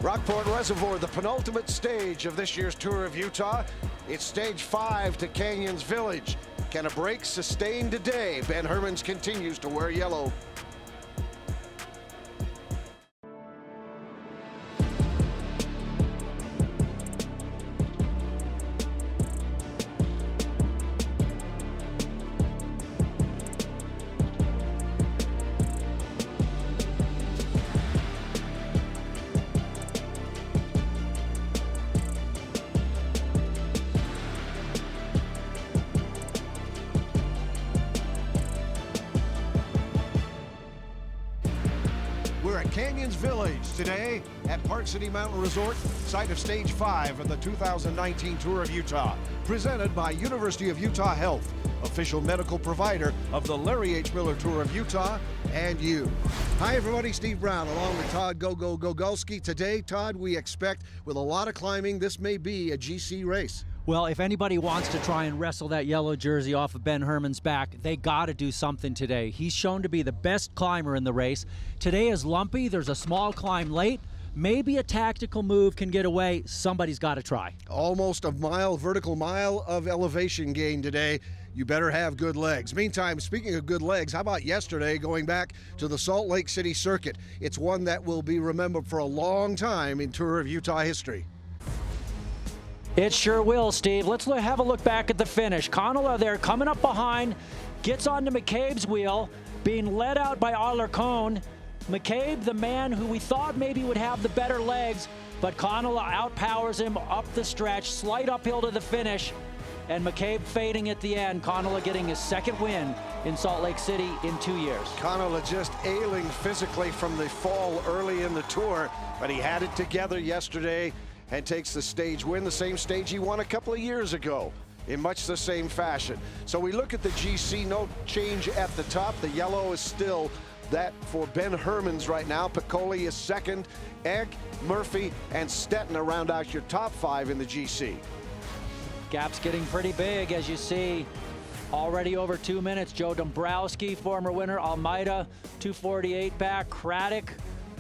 Rockport Reservoir, the penultimate stage of this year's Tour of Utah. It's stage 5 to Canyons Village. Can a break sustain today? Ben Hermans continues to wear yellow. We're at Canyons Village today at Park City Mountain Resort, site of Stage 5 of the 2019 Tour of Utah, presented by University of Utah Health, official medical provider of the Larry H. Miller Tour of Utah, and you. Hi everybody, Steve Brown along with Todd Gogolski. Today, Todd, we expect with a lot of climbing, this may be a GC race. Well, if anybody wants to try and wrestle that yellow jersey off of Ben Hermans' back, they got to do something today. He's shown to be the best climber in the race. Today is lumpy. There's a small climb late. Maybe a tactical move can get away. Somebody's got to try. Almost a mile, vertical mile of elevation gain today. You better have good legs. Meantime, speaking of good legs, how about yesterday going back to the Salt Lake City circuit? It's one that will be remembered for a long time in Tour of Utah history. It sure will, Steve. Let's have a look back at the finish. Connell there coming up behind, gets onto McCabe's wheel, being led out by Alarcon. McCabe, the man who we thought maybe would have the better legs, but Connell outpowers him up the stretch, slight uphill to the finish, and McCabe fading at the end. Connell getting his second win in Salt Lake City in 2 years. Connell just ailing physically from the fall early in the Tour, but he had it together yesterday and takes the stage win, the same stage he won a couple of years ago in much the same fashion. So we look at the GC, no change at the top. The yellow is still that for Ben Hermans right now. Piccoli is second. Egg, Murphy, and Stettin round out your top 5 in the GC. Gap's getting pretty big, as you see. Already over 2 minutes. Joe Dombrowski, former winner. Almeida, 2:48 back. Craddock,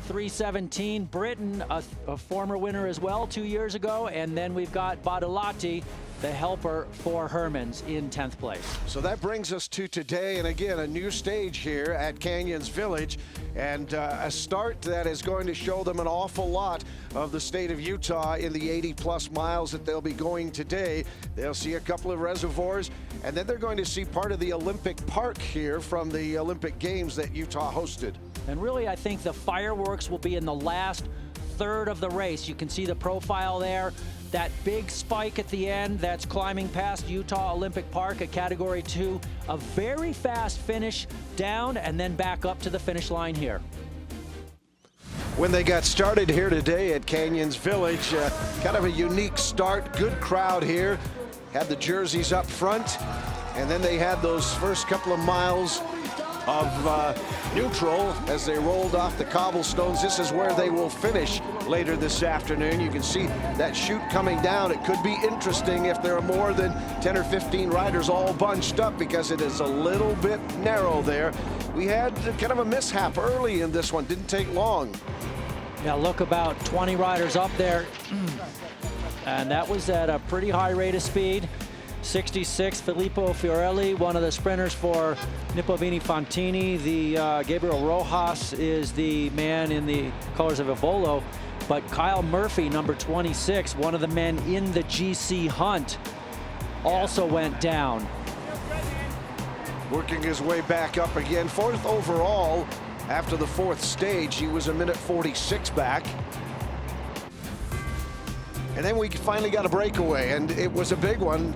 3:17. Britton, a former winner as well 2 years ago. And then we've got Badalati, the helper for Hermans, in 10th place. So that brings us to today, and again, a new stage here at Canyons Village, and a start that is going to show them an awful lot of the state of Utah in the 80-plus miles that they'll be going today. They'll see a couple of reservoirs, and then they're going to see part of the Olympic Park here from the Olympic Games that Utah hosted. And really, I think the fireworks will be in the last third of the race. You can see the profile there. That big spike at the end, that's climbing past Utah Olympic Park at Category 2. A very fast finish down and then back up to the finish line here. When they got started here today at Canyons Village, kind of a unique start, good crowd here. Had the jerseys up front, and then they had those first couple of miles of neutral as they rolled off the cobblestones. This is where they will finish later this afternoon. You can see that chute coming down. It could be interesting if there are more than 10 or 15 riders all bunched up, because it is a little bit narrow there. We had kind of a mishap early in this one. Didn't take long. Yeah, look, about 20 riders up there. And that was at a pretty high rate of speed. 66, Filippo Fiorelli, one of the sprinters for Nippovini Fontini. The Gabriel Rojas is the man in the colors of Evolo. But Kyle Murphy, number 26, one of the men in the GC hunt, also went down. Working his way back up again. 4th overall after the 4th stage. He was a minute 46 back. And then we finally got a breakaway, and it was a big one.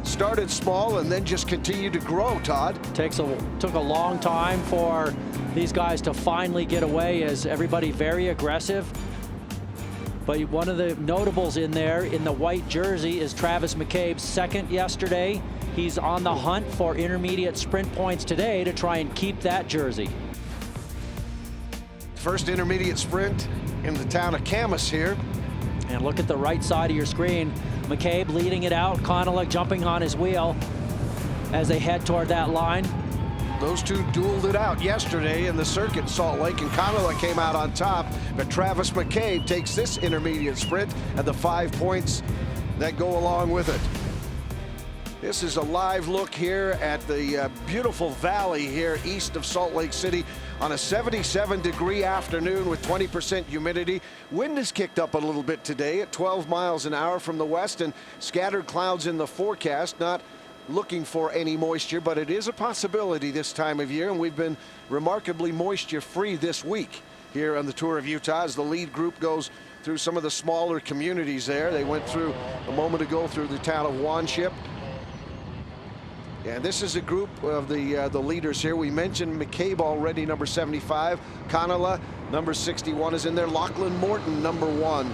Started small and then just continued to grow, Todd. Took a long time for these guys to finally get away, as everybody very aggressive. But one of the notables in there in the white jersey is Travis McCabe, second yesterday. He's on the hunt for intermediate sprint points today to try and keep that jersey. First intermediate sprint in the town of Camas here. And look at the right side of your screen. McCabe leading it out, Connell jumping on his wheel as they head toward that line. Those two dueled it out yesterday in the circuit. Salt Lake and Conala came out on top, but Travis McCabe takes this intermediate sprint and the 5 points that go along with it. This is a live look here at the beautiful valley here east of Salt Lake City on a 77-degree afternoon with 20% humidity. Wind has kicked up a little bit today at 12 miles an hour from the west, and scattered clouds in the forecast. Not looking for any moisture, but it is a possibility this time of year, and we've been remarkably moisture-free this week here on the Tour of Utah as the lead group goes through some of the smaller communities there. They went through a moment ago through the town of Wanship. And this is a group of the leaders here. We mentioned McCabe already, number 75. Conala, number 61, is in there. Lachlan Morton, number 1,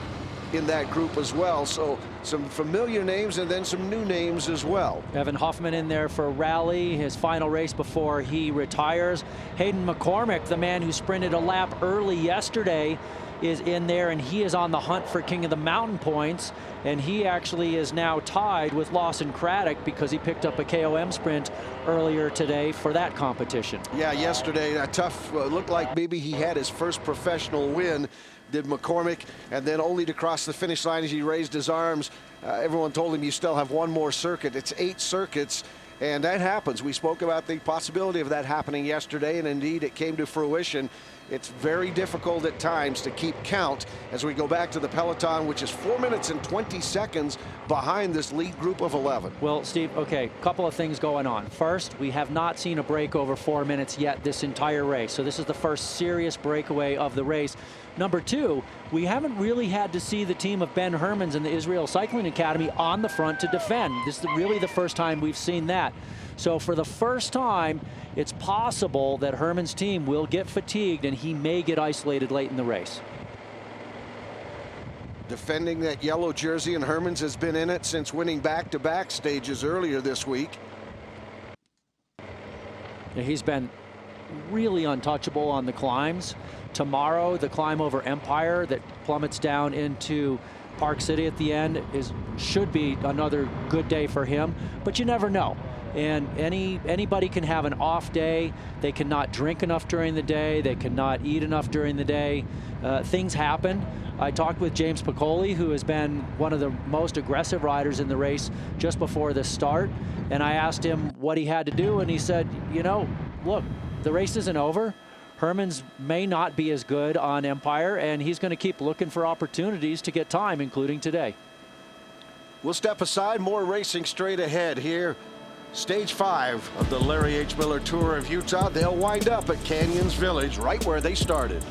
in that group as well. So some familiar names and then some new names as well. Evan Huffman in there for Rally, his final race before he retires. Hayden McCormick, the man who sprinted a lap early yesterday, is in there, and he is on the hunt for King of the Mountain points, and he actually is now tied with Lawson Craddock because he picked up a KOM sprint earlier today for that competition. Yeah, yesterday a tough looked like maybe he had his first professional win, did McCormick, and then only to cross the finish line as he raised his arms. Everyone told him you still have one more circuit. It's 8 circuits. And that happens. We spoke about the possibility of that happening yesterday, and indeed it came to fruition. It's very difficult at times to keep count as we go back to the peloton, which is 4 minutes and 20 seconds behind this lead group of 11. Well, Steve, okay, a couple of things going on. First, we have not seen a break over 4 minutes yet this entire race. So this is the first serious breakaway of the race. Number 2, we haven't really had to see the team of Ben Hermans and the Israel Cycling Academy on the front to defend. This is really the first time we've seen that. So for the first time, it's possible that Herman's team will get fatigued and he may get isolated late in the race. Defending that yellow jersey, and Hermans has been in it since winning back-to-back stages earlier this week. Yeah, he's been really untouchable on the climbs. Tomorrow, the climb over Empire that plummets down into Park City at the end should be another good day for him, but you never know. And anybody can have an off day. They cannot drink enough during the day. They cannot eat enough during the day. Things happen. I talked with James Piccoli, who has been one of the most aggressive riders in the race just before the start, and I asked him what he had to do, and he said, you know, look, the race isn't over. Hermans may not be as good on Empire, and he's going to keep looking for opportunities to get time, including today. We'll step aside. More racing straight ahead here. Stage 5 of the Larry H. Miller Tour of Utah. They'll wind up at Canyons Village, right where they started.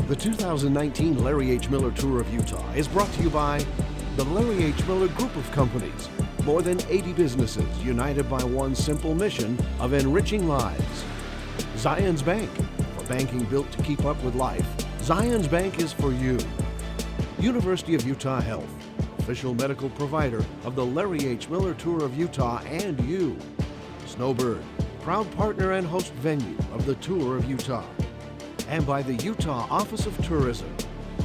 The 2019 Larry H. Miller Tour of Utah is brought to you by the Larry H. Miller Group of Companies. More than 80 businesses united by one simple mission of enriching lives. Zions Bank, for banking built to keep up with life. Zions Bank is for you. University of Utah Health, official medical provider of the Larry H. Miller Tour of Utah and you. Snowbird, proud partner and host venue of the Tour of Utah. And by the Utah Office of Tourism.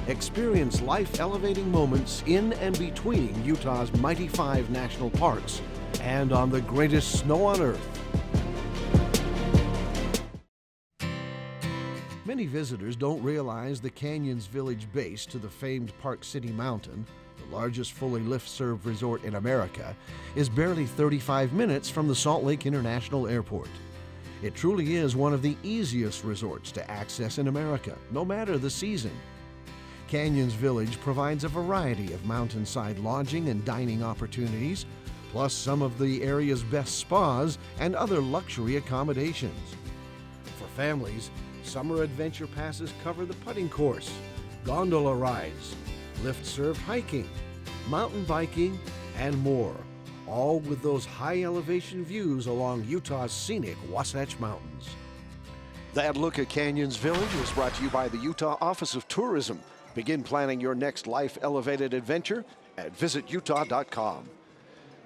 Experience life-elevating moments in and between Utah's mighty 5 national parks and on the greatest snow on earth. Many visitors don't realize the Canyons Village base to the famed Park City Mountain, the largest fully lift-served resort in America, is barely 35 minutes from the Salt Lake International Airport. It truly is one of the easiest resorts to access in America, no matter the season. Canyons Village provides a variety of mountainside lodging and dining opportunities, plus some of the area's best spas and other luxury accommodations. For families, summer adventure passes cover the putting course, gondola rides, lift-served hiking, mountain biking, and more, all with those high-elevation views along Utah's scenic Wasatch Mountains. That look at Canyons Village was brought to you by the Utah Office of Tourism. Begin planning your next life-elevated adventure at visitutah.com.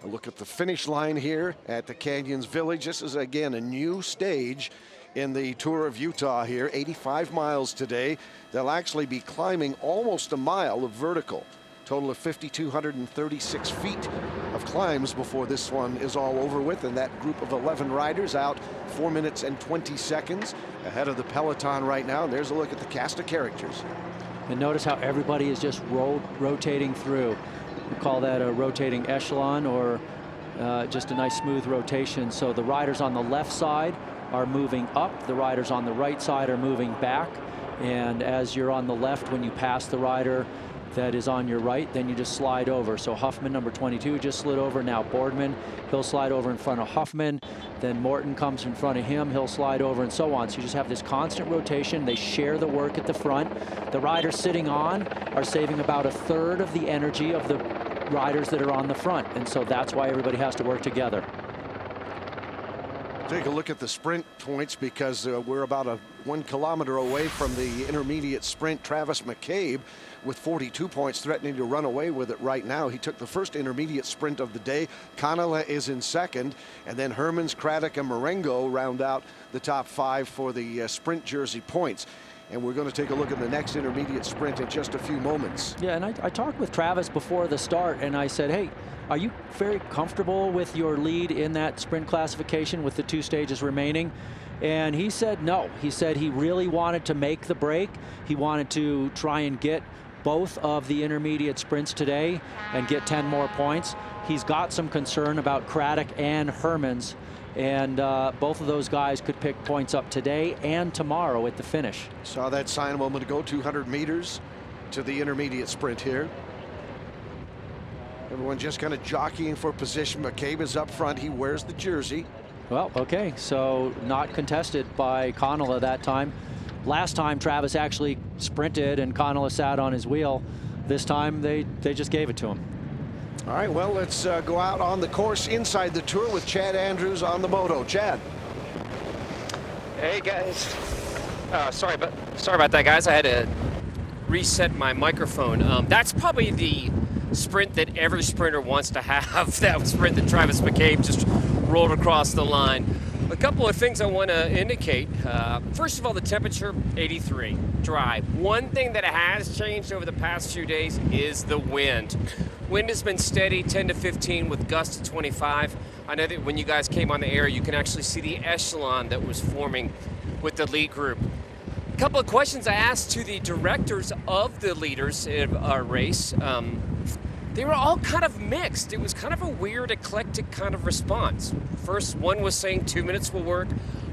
A look at the finish line here at the Canyons Village. This is, again, a new stage in the Tour of Utah here, 85 miles today. They'll actually be climbing almost a mile of vertical. Total of 5,236 feet of climbs before this one is all over with, and that group of 11 riders out 4 minutes and 20 seconds ahead of the peloton right now. And there's a look at the cast of characters. And notice how everybody is just rotating through. We call that a rotating echelon, or just a nice smooth rotation. So the riders on the left side are moving up, the riders on the right side are moving back. And as you're on the left, when you pass the rider that is on your right, then you just slide over. So Huffman, number 22, just slid over. Now Boardman, he'll slide over in front of Huffman. Then Morton comes in front of him, he'll slide over, and so on. So you just have this constant rotation. They share the work at the front. The riders sitting on are saving about a third of the energy of the riders that are on the front. And so that's why everybody has to work together. Take a look at the sprint points, because we're about 1 kilometer away from the intermediate sprint. Travis McCabe with 42 points, threatening to run away with it right now. He took the first intermediate sprint of the day. Connella is in second, and then Hermans, Craddock, and Marengo round out the top 5 for the sprint jersey points. And we're going to take a look at the next intermediate sprint in just a few moments. Yeah, and I talked with Travis before the start, and I said, hey, are you very comfortable with your lead in that sprint classification with the 2 stages remaining? And he said no. He said he really wanted to make the break. He wanted to try and get both of the intermediate sprints today and get 10 more points. He's got some concern about Craddock and Hermans, and both of those guys could pick points up today and tomorrow at the finish. Saw that sign a moment ago. 200 meters to the intermediate sprint here. Everyone just kind of jockeying for position. McCabe is up front. He wears the jersey. Well, okay, so not contested by Connella that time. Last time Travis actually sprinted and Connella sat on his wheel. This time they just gave it to him. All right, well, let's go out on the course inside the Tour with Chad Andrews on the moto. Chad. Hey guys. Sorry about that, guys. I had to reset my microphone. That's probably the sprint that every sprinter wants to have. That sprint that Travis McCabe just rolled across the line. A couple of things I want to indicate. First of all, the temperature, 83, dry. One thing that has changed over the past few days is the wind. Wind has been steady, 10 to 15 with gusts to 25. I know that when you guys came on the air, you can actually see the echelon that was forming with the lead group. A couple of questions I asked to the directors of the leaders in our race. They were all kind of mixed. It was kind of a weird, eclectic kind of response. First, one was saying 2 minutes will work.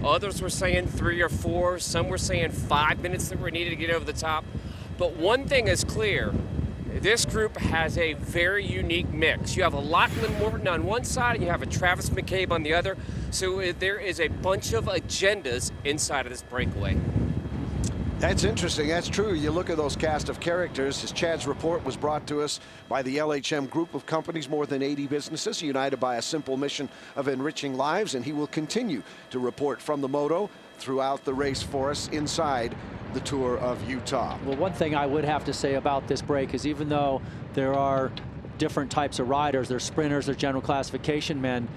Others were saying 3 or 4. Some were saying 5 minutes that were needed to get over the top. But one thing is clear. This group has a very unique mix. You have a Lachlan Morton on one side and you have a Travis McCabe on the other. So there is a bunch of agendas inside of this breakaway. That's interesting. That's true. You look at those cast of characters. As Chad's report was brought to us by the LHM group of companies, more than 80 businesses united by a simple mission of enriching lives, and he will continue to report from the moto throughout the race for us inside the Tour of Utah. Well, one thing I would have to say about this break is, even though there are different types of riders, there's sprinters, there's general classification men,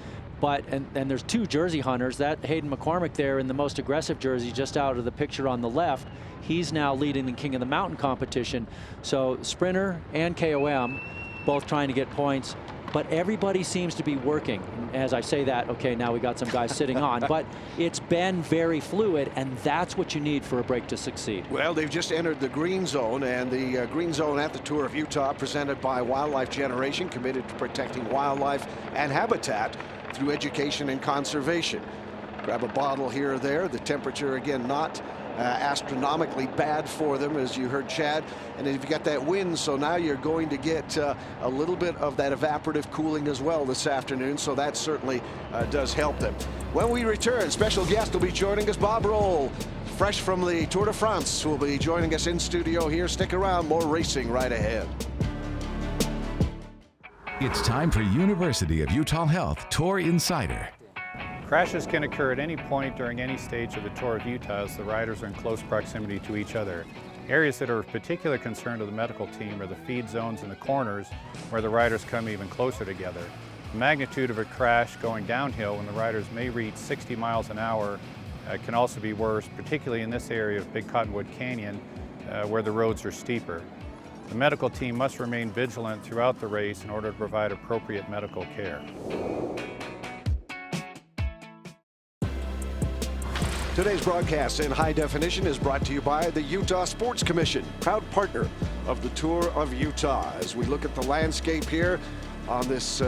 but and there's 2 jersey hunters. That Hayden McCormick there in the most aggressive jersey just out of the picture on the left, he's now leading the King of the Mountain competition. So sprinter and KOM both trying to get points, but everybody seems to be working. As I say that, okay, now we got some guys sitting on, but it's been very fluid, and that's what you need for a break to succeed. Well, they've just entered the green zone, and the green zone at the Tour of Utah, presented by Wildlife Generation, committed to protecting wildlife and habitat through education and conservation. Grab a bottle here or there. The temperature, again, not astronomically bad for them, as you heard Chad. And then you've got that wind, so now you're going to get a little bit of that evaporative cooling as well this afternoon, so that certainly does help them. When we return, special guest will be joining us, Bob Roll, fresh from the Tour de France, who will be joining us in studio here. Stick around, more racing right ahead. It's time for University of Utah Health Tour Insider. Crashes can occur at any point during any stage of the Tour of Utah as the riders are in close proximity to each other. Areas that are of particular concern to the medical team are the feed zones and the corners, where the riders come even closer together. The magnitude of a crash going downhill when the riders may reach 60 miles an hour can also be worse, particularly in this area of Big Cottonwood Canyon, where the roads are steeper. The medical team must remain vigilant throughout the race in order to provide appropriate medical care. Today's broadcast in high definition is brought to you by the Utah Sports Commission, proud partner of the Tour of Utah. As we look at the landscape here on this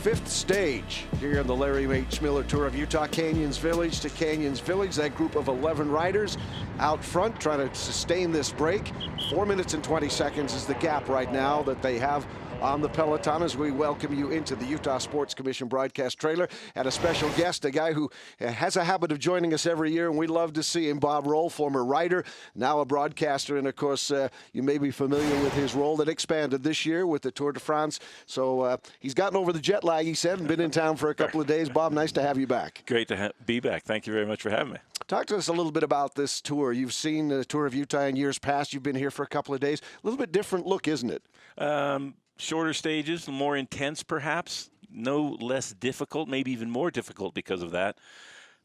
fifth stage here in the Larry H. Miller Tour of Utah, Canyons Village to Canyons Village. That group of 11 riders out front trying to sustain this break. 4 minutes and 20 seconds is the gap right now that they have on the peloton as we welcome you into the Utah Sports Commission broadcast trailer, and a special guest, a guy who has a habit of joining us every year, and we love to see him. Bob Roll, former rider, now a broadcaster, and of course you may be familiar with his role that expanded this year with the Tour de France. So he's gotten over the jet lag, he said, and been in town for a couple of days. Bob, nice to have you back. Great to be back. Thank you very much for having me. Talk to us a little bit about this tour. You've seen the Tour of Utah in years past. You've been here for a couple of days. A little bit different look, isn't it? Shorter stages, more intense perhaps, no less difficult, maybe even more difficult because of that.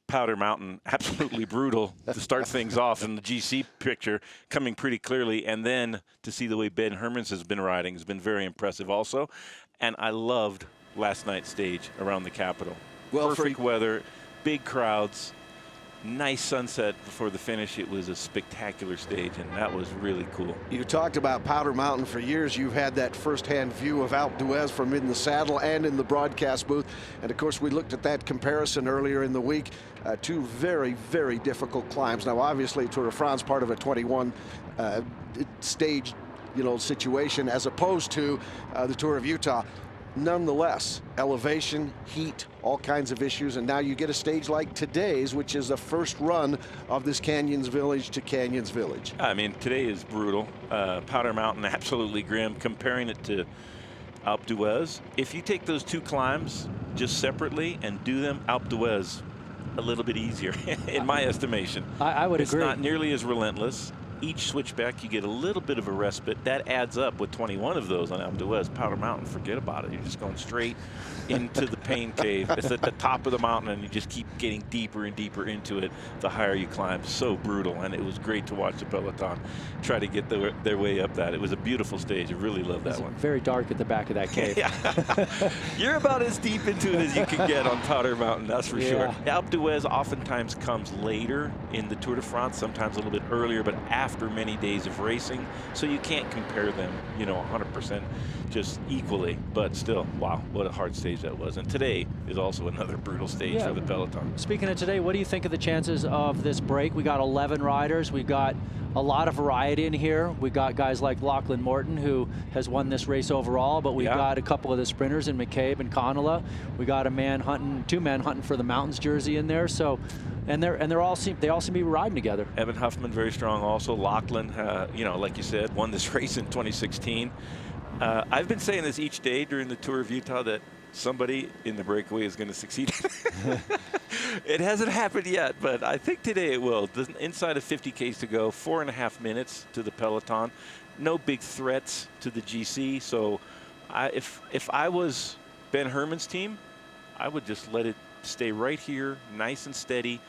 Powder Mountain, absolutely brutal to start things off in the GC picture, coming pretty clearly, and then to see the way Ben Hermans has been riding has been very impressive also. And I loved last night's stage around the Capitol. Well, perfect weather, big crowds, nice sunset before the finish. It was a spectacular stage, and that was really cool. You talked about Powder Mountain for years. You've had that firsthand view of Alpe d'Huez from in the saddle and in the broadcast booth. And of course, we looked at that comparison earlier in the week. Two very, very difficult climbs. Now, obviously, Tour de France, part of a 21 stage, situation, as opposed to the Tour of Utah. Nonetheless, elevation, heat, all kinds of issues, and now you get a stage like today's, which is the first run of this Canyons Village to Canyons Village. I mean, today is brutal. Powder Mountain, absolutely grim. Comparing it to Alpe d'Huez, if you take those two climbs just separately and do them, Alpe d'Huez a little bit easier, in my estimation. I would agree. It's not nearly as relentless. Each switchback, you get a little bit of a respite. That adds up with 21 of those on Alpe d'Huez. Powder Mountain, forget about it. You're just going straight into the pain cave. It's at the top of the mountain, and you just keep getting deeper and deeper into it the higher you climb. So brutal, and it was great to watch the peloton try to get their way up that. It was a beautiful stage. I really loved that one. Very dark at the back of that cave. Yeah. You're about as deep into it as you can get on Powder Mountain, that's for sure. Alpe d'Huez oftentimes comes later in the Tour de France, sometimes a little bit earlier, but after many days of racing, so you can't compare them, 100% just equally. But still, wow, what a hard stage that was. And today is also another brutal stage for the peloton. Speaking of today, what do you think of the chances of this break? We got 11 riders. We got a lot of variety in here. We got guys like Lachlan Morton, who has won this race overall, but we got a couple of the sprinters in McCabe and Connolly. We got two men hunting for the Mountains jersey in there. So, and they all seem to be riding together. Evan Huffman very strong also. Lachlan, like you said, won this race in 2016. I've been saying this each day during the Tour of Utah that somebody in the breakaway is going to succeed. It hasn't happened yet, but I think today it will. Inside of 50 Ks to go, 4.5 minutes to the peloton. No big threats to the GC. So if I was Ben Herman's team, I would just let it stay right here, nice and steady.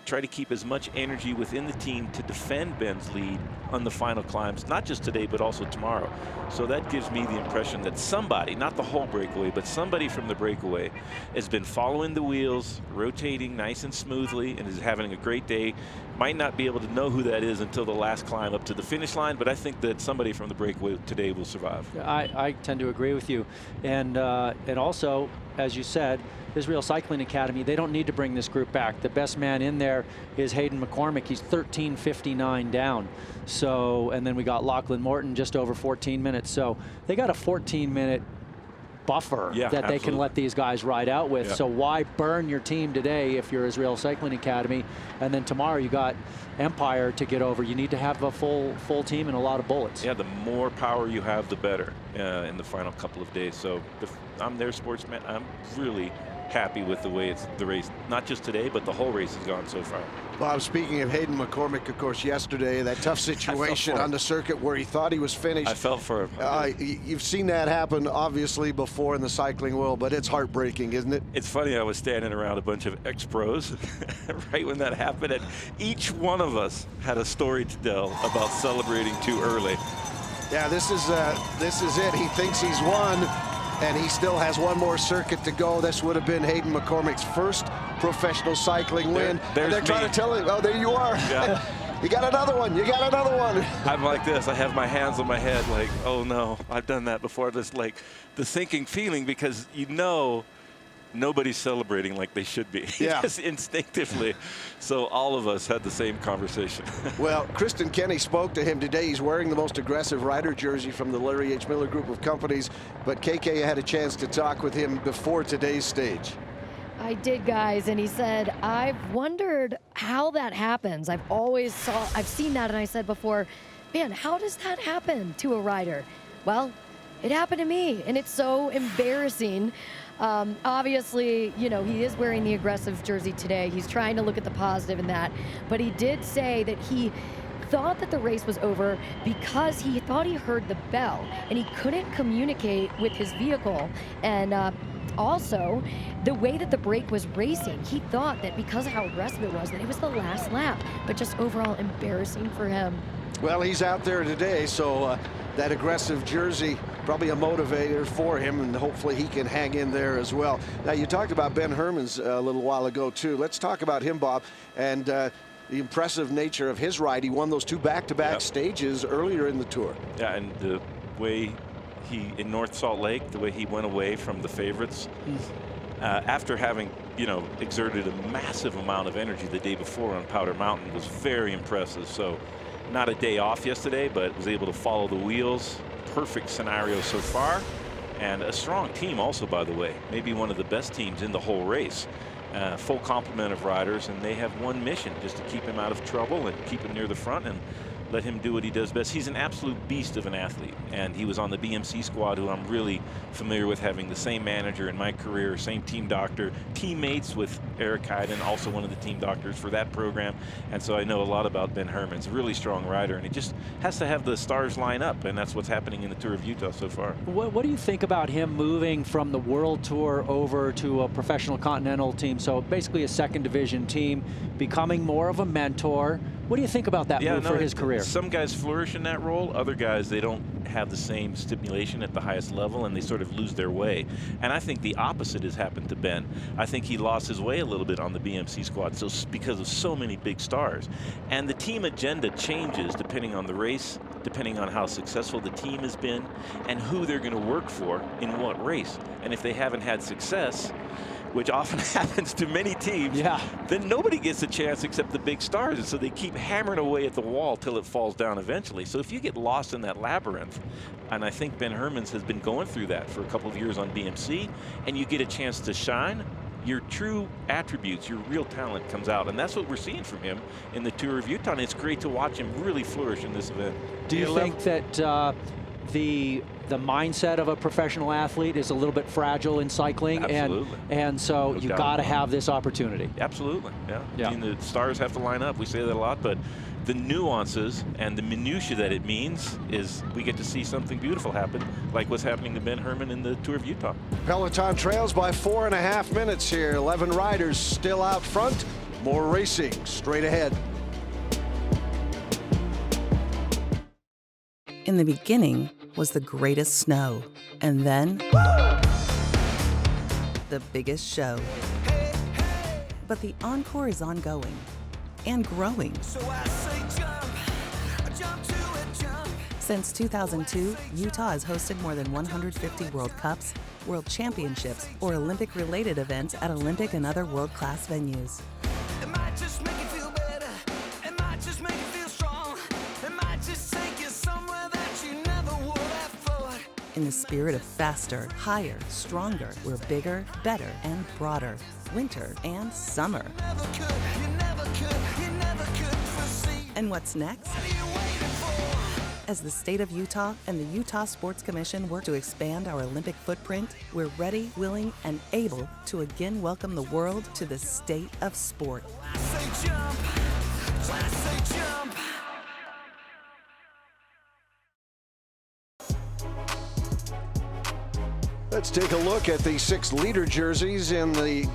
Try to keep as much energy within the team to defend Ben's lead on the final climbs, not just today, but also tomorrow. So that gives me the impression that somebody, not the whole breakaway, but somebody from the breakaway has been following the wheels, rotating nice and smoothly, and is having a great day. Might not be able to know who that is until the last climb up to the finish line, but I think that somebody from the breakaway today will survive. I tend to agree with you. And also, as you said, Israel Cycling Academy, they don't need to bring this group back. The best man in there is Hayden McCormick. He's 13:59 down. So, and then we got Lachlan Morton just over 14 minutes. So they got a 14-minute buffer that they can let these guys ride out with. So why burn your team today if you're Israel Cycling Academy, and then tomorrow you got Empire to get over? You need to have a full team and a lot of bullets. Yeah, the more power you have, the better in the final couple of days. So I'm their sportsman. I'm really happy with the way the race, not just today, but the whole race has gone so far. Bob, speaking of Hayden McCormick, of course, yesterday, that tough situation on the circuit where he thought he was finished. I felt for him. You've seen that happen, obviously, before in the cycling world, but it's heartbreaking, isn't it? It's funny, I was standing around a bunch of ex-pros right when that happened, and each one of us had a story to tell about celebrating too early. Yeah, this is it. He thinks he's won, and he still has one more circuit to go. This would have been Hayden McCormick's first professional cycling win. And they're trying to tell him, oh, there you are. Yeah. You got another one. You got another one. I'm like this. I have my hands on my head like, oh, no, I've done that before. Just like the sinking feeling, because you know nobody's celebrating like they should be. Yeah. Just instinctively. So all of us had the same conversation. Well, Kristen Kenny spoke to him today. He's wearing the most aggressive rider jersey from the Larry H. Miller Group of companies. But KK had a chance to talk with him before today's stage. I did, guys, and he said, I've wondered how that happens. I've seen that, and I said before, man, how does that happen to a rider? Well, it happened to me, and it's so embarrassing. Obviously, you know, he is wearing the aggressive jersey today. He's trying to look at the positive in that, but he did say that he thought that the race was over because he thought he heard the bell, and he couldn't communicate with his vehicle. And also, the way that the brake was racing, he thought that because of how aggressive it was, that it was the last lap, but just overall embarrassing for him. Well, he's out there today, so that aggressive jersey, probably a motivator for him, and hopefully he can hang in there as well. Now, you talked about Ben Herman's a little while ago, too. Let's talk about him, Bob, and the impressive nature of his ride. He won those two back-to-back stages earlier in the Tour. Yeah, and the way in North Salt Lake, the way he went away from the favorites, after having, you know, exerted a massive amount of energy the day before on Powder Mountain, was very impressive. So not a day off yesterday, but was able to follow the wheels. Perfect scenario so far, and a strong team also, by the way. Maybe one of the best teams in the whole race. Full complement of riders, and they have one mission, just to keep him out of trouble and keep him near the front and let him do what he does best. He's an absolute beast of an athlete, and he was on the BMC squad, who I'm really familiar with, having the same manager in my career, same team doctor, teammates with Eric Hayden, also one of the team doctors for that program. And so I know a lot about Ben Herman. He's a really strong rider, and he just has to have the stars line up, and that's what's happening in the Tour of Utah so far. What do you think about him moving from the World Tour over to a professional continental team, so basically a second division team, becoming more of a mentor? What do you think about that move for his career? Some guys flourish in that role. Other guys, they don't have the same stimulation at the highest level, and they sort of lose their way. And I think the opposite has happened to Ben. I think he lost his way a little bit on the BMC squad, so because of so many big stars. And the team agenda changes depending on the race, depending on how successful the team has been, and who they're going to work for in what race. And if they haven't had success, which often happens to many teams, then nobody gets a chance except the big stars. And so they keep hammering away at the wall till it falls down eventually. So if you get lost in that labyrinth, and I think Ben Herman's has been going through that for a couple of years on BMC, and you get a chance to shine, your true attributes, your real talent comes out. And that's what we're seeing from him in the Tour of Utah. And it's great to watch him really flourish in this event. Do you think that the mindset of a professional athlete is a little bit fragile in cycling? Absolutely. And so you got to have this opportunity. Absolutely, yeah. I mean, the stars have to line up. We say that a lot, but the nuances and the minutiae that it means is we get to see something beautiful happen, like what's happening to Ben Herman in the Tour of Utah. Peloton trails by 4.5 minutes here. 11 riders still out front. More racing straight ahead. In the beginning was the greatest snow, and then the biggest show. But the encore is ongoing and growing. So I say jump to it, jump. Since 2002, Utah has hosted more than 150 World Cups, World Championships, or Olympic-related events at Olympic and other world-class venues. It might just make you feel better. It might just make you feel strong. It might just take you somewhere that you never would have thought. In the spirit of faster, higher, stronger, we're bigger, better, and broader. Winter and summer. You never could foresee. And what's next? What are you waiting for? As the state of Utah and the Utah Sports Commission work to expand our Olympic footprint, we're ready, willing, and able to again welcome the world to the state of sport. I say jump. I say jump. Let's take a look at the 6 leader jerseys in the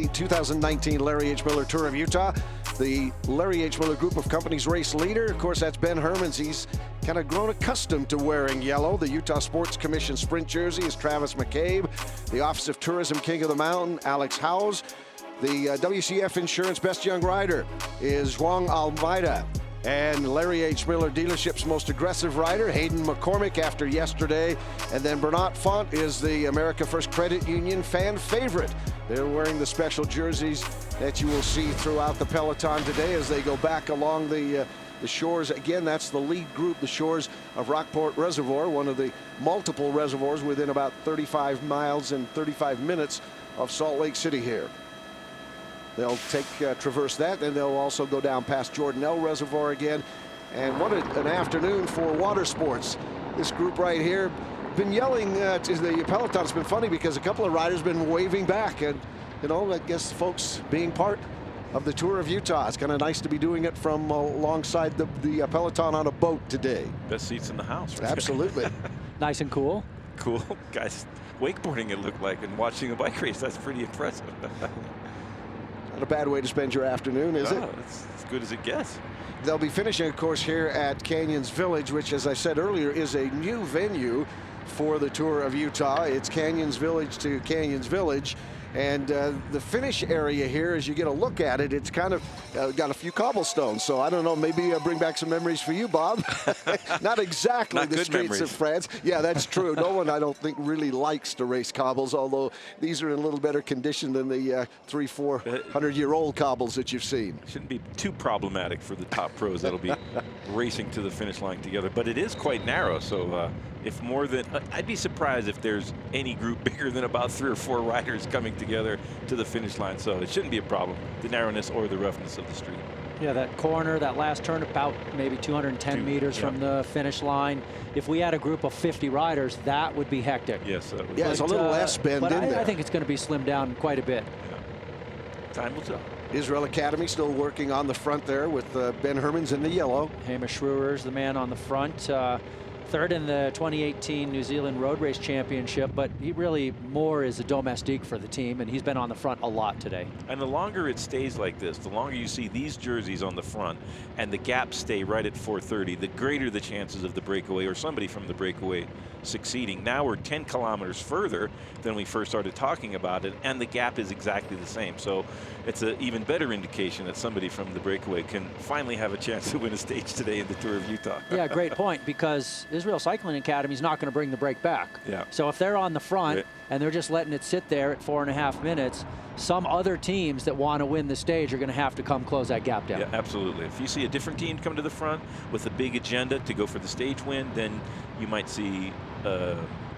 2019 Larry H. Miller Tour of Utah. the Larry H. Miller Group of Companies race leader. Of course, that's Ben Hermans. He's kind of grown accustomed to wearing yellow. The Utah Sports Commission sprint jersey is Travis McCabe. The Office of Tourism King of the Mountain, Alex Howes. The WCF Insurance Best Young Rider is Juan Almeida. And Larry H. Miller Dealership's most aggressive rider, Hayden McCormick, after yesterday. And then Bernat Font is the America First Credit Union fan favorite. They're wearing the special jerseys that you will see throughout the peloton today as they go back along the shores. Again, that's the lead group, the shores of Rockport Reservoir, one of the multiple reservoirs within about 35 miles and 35 minutes of Salt Lake City here. They'll traverse that, and they'll also go down past Jordanelle Reservoir again. And what an afternoon for water sports. This group right here been yelling to the peloton. It's been funny because a couple of riders been waving back, and you know, I guess folks being part of the Tour of Utah. It's kind of nice to be doing it from alongside the peloton on a boat today. Best seats in the house, right? Absolutely. Nice and cool. Cool. Guys, wakeboarding it looked like, and watching a bike race, that's pretty impressive. Not a bad way to spend your afternoon, is it? It's as good as it gets. They'll be finishing, of course, here at Canyons Village, which, as I said earlier, is a new venue for the Tour of Utah. It's Canyons Village to Canyons Village. And the finish area here, as you get a look at it, it's kind of got a few cobblestones. So I don't know, maybe bring back some memories for you, Bob. Not exactly the streets memories of France. Yeah, that's true. No one, I don't think, really likes to race cobbles, although these are in a little better condition than the 300-400-year-old cobbles that you've seen. Shouldn't be too problematic for the top pros that'll be racing to the finish line together. But it is quite narrow, so if more than, I'd be surprised if there's any group bigger than about 3 or 4 riders coming together to the finish line. So it shouldn't be a problem, the narrowness or the roughness of the street. Yeah, that corner, that last turn, about maybe 210 meters from the finish line. If we had a group of 50 riders, that would be hectic. Yes, that would. Yeah, it's a little less bend in there. I think it's going to be slimmed down quite a bit. Yeah. Time will tell. Israel Academy still working on the front there with Ben Hermans in the yellow. Hamish Schroer's the man on the front. Third in the 2018 New Zealand Road Race Championship, but he really more is a domestique for the team, and he's been on the front a lot today. And the longer it stays like this, the longer you see these jerseys on the front and the gaps stay right at 430, the greater the chances of the breakaway or somebody from the breakaway succeeding. Now we're 10 kilometers further than we first started talking about it, and the gap is exactly the same. So it's an even better indication that somebody from the breakaway can finally have a chance to win a stage today in the Tour of Utah. Yeah, great point, because Israel Cycling Academy is not going to bring the break back. Yeah. So if they're on the front and they're just letting it sit there at 4.5 minutes, some other teams that want to win the stage are going to have to come close that gap down. Yeah, absolutely. If you see a different team come to the front with a big agenda to go for the stage win, then you might see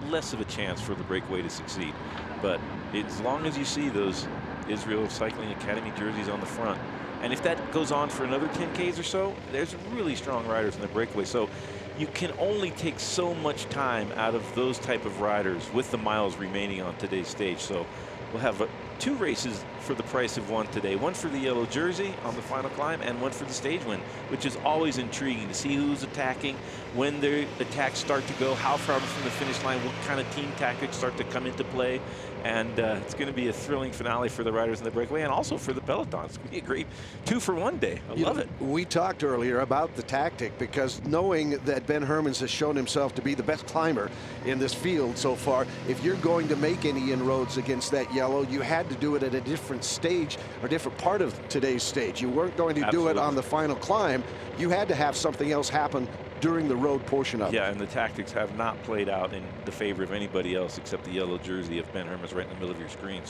less of a chance for the breakaway to succeed. But as long as you see those Israel Cycling Academy jerseys on the front, and if that goes on for another 10Ks or so, there's really strong riders in the breakaway. So you can only take so much time out of those type of riders with the miles remaining on today's stage. So we'll have 2 races for the price of 1 today. One for the yellow jersey on the final climb, and one for the stage win, which is always intriguing to see who's attacking, when their attacks start to go, how far from the finish line, what kind of team tactics start to come into play. And it's going to be a thrilling finale for the riders in the breakaway and also for the peloton. It's going to be a great 2-for-1 day. I love it. We talked earlier about the tactic, because knowing that Ben Hermans has shown himself to be the best climber in this field so far, if you're going to make any inroads against that yellow, you had to do it at a different stage or different part of today's stage. You weren't going to do it on the final climb. You had to have something else happen during the road portion of it. Yeah, and the tactics have not played out in the favor of anybody else except the yellow jersey of Ben Hermans right in the middle of your screen.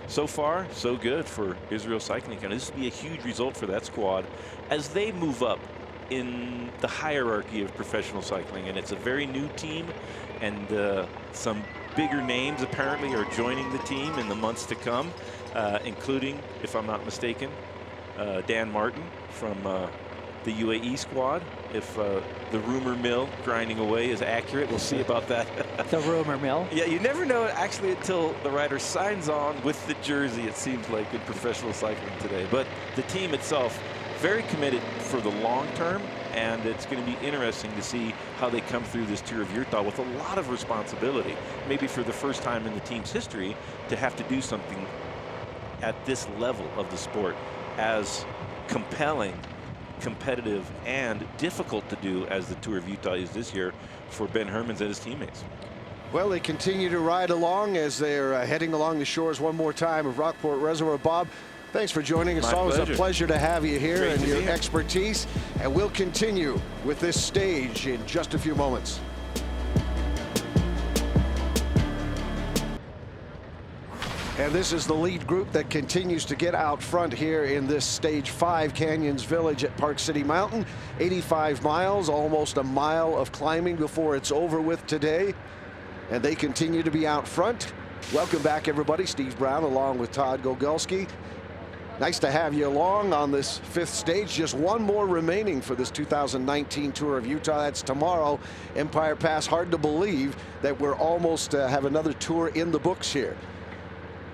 So far, so good for Israel Cycling. And this will be a huge result for that squad as they move up in the hierarchy of professional cycling. And it's a very new team, and some bigger names apparently are joining the team in the months to come, including, if I'm not mistaken, Dan Martin from the UAE squad. If the rumor mill grinding away is accurate, we'll see about that. The rumor mill. Yeah, you never know actually until the rider signs on with the jersey, it seems like, in professional cycling today. But the team itself, very committed for the long term, and it's going to be interesting to see how they come through this Tour of Utah with a lot of responsibility, maybe for the first time in the team's history, to have to do something at this level of the sport as compelling, competitive, and difficult to do as the Tour of Utah is this year for Ben Hermans and his teammates. Well, they continue to ride along as they're heading along the shores one more time of Rockport Reservoir. Bob, thanks for joining us. My Always pleasure. a pleasure to have you here Great and to your be here. expertise. And we'll continue with this stage in just a few moments. And this is the lead group that continues to get out front here in this Stage 5 Canyons Village at Park City Mountain. 85 miles, almost a mile of climbing before it's over with today. And they continue to be out front. Welcome back, everybody. Steve Brown along with Todd Gogolski. Nice to have you along on this 5th stage. Just one more remaining for this 2019 Tour of Utah. That's tomorrow, Empire Pass. Hard to believe that we're almost have another tour in the books here.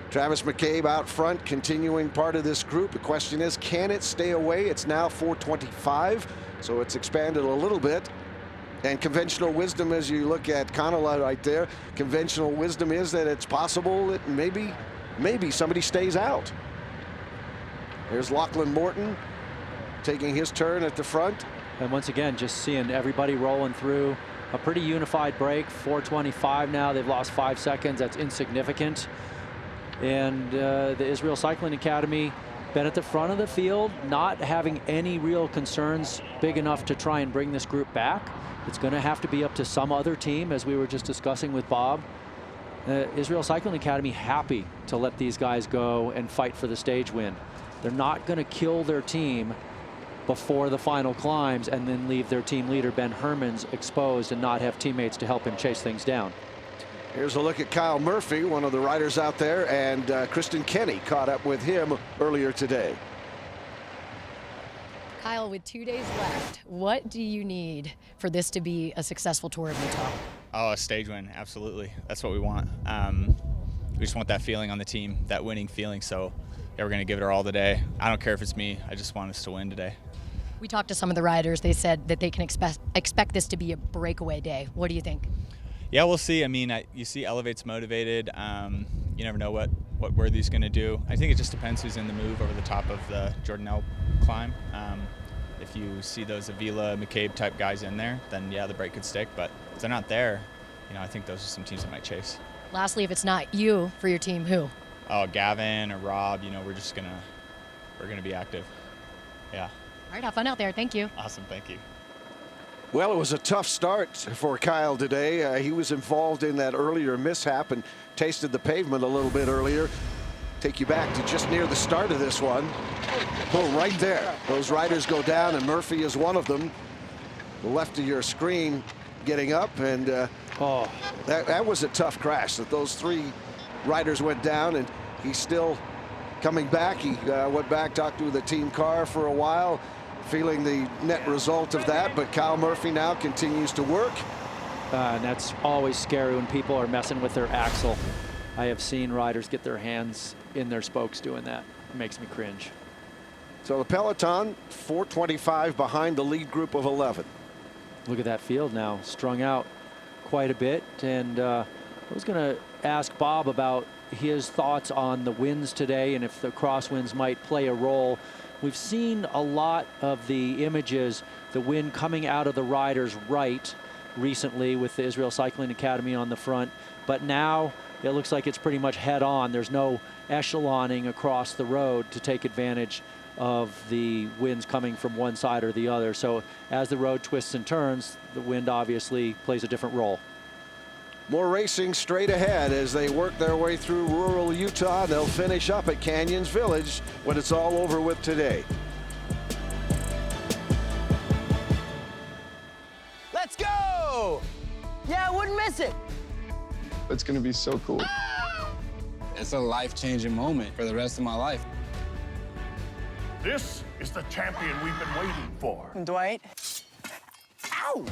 Travis McCabe out front, continuing part of this group. The question is, can it stay away? It's now 4:25, so it's expanded a little bit. And conventional wisdom, as you look at Connella right there, conventional wisdom is that it's possible that maybe somebody stays out. There's Lachlan Morton taking his turn at the front. And once again, just seeing everybody rolling through a pretty unified break. 4:25 now. They've lost 5 seconds. That's insignificant. And the Israel Cycling Academy been at the front of the field, not having any real concerns big enough to try and bring this group back. It's going to have to be up to some other team, as we were just discussing with Bob. Israel Cycling Academy happy to let these guys go and fight for the stage win. They're not going to kill their team before the final climbs and then leave their team leader, Ben Hermans, exposed and not have teammates to help him chase things down. Here's a look at Kyle Murphy, one of the riders out there, and Kristen Kenny caught up with him earlier today. Kyle, with 2 days left, what do you need for this to be a successful Tour of Utah? Oh, a stage win, absolutely. That's what we want. We just want that feeling on the team, that winning feeling. So yeah, we're going to give it our all today. I don't care if it's me. I just want us to win today. We talked to some of the riders. They said that they can expect this to be a breakaway day. What do you think? Yeah, we'll see. I mean, you see Elevate's motivated. You never know what Worthy's going to do. I think it just depends who's in the move over the top of the Jordanelle climb. If you see those Avila, McCabe type guys in there, then yeah, the break could stick. But if they're not there, I think those are some teams that might chase. Lastly, if it's not you for your team, who? Oh, Gavin or Rob, we're gonna be active. Yeah. All right, have fun out there. Thank you. Awesome, thank you. Well, it was a tough start for Kyle today. He was involved in that earlier mishap and tasted the pavement a little bit earlier. Take you back to just near the start of this one. Oh, right there. Those riders go down, and Murphy is one of them. The left of your screen getting up, and that was a tough crash. That those 3 riders went down, and he's still coming back. He went back, talked to the team car for a while, feeling the net result of that, but Kyle Murphy now continues to work. And that's always scary when people are messing with their axle. I have seen riders get their hands in their spokes doing that. It makes me cringe. So the peloton, 4:25 behind the lead group of 11. Look at that field now, strung out quite a bit. And I was going to ask Bob about his thoughts on the winds today and if the crosswinds might play a role. We've seen a lot of the images, the wind coming out of the riders' right recently with the Israel Cycling Academy on the front, but now it looks like it's pretty much head on. There's no echeloning across the road to take advantage of the winds coming from one side or the other. So as the road twists and turns, the wind obviously plays a different role. More racing straight ahead as they work their way through rural Utah. They'll finish up at Canyons Village when it's all over with today. Let's go! Yeah, I wouldn't miss it. It's gonna be so cool. It's a life-changing moment for the rest of my life. This is the champion we've been waiting for. Dwight. Ow!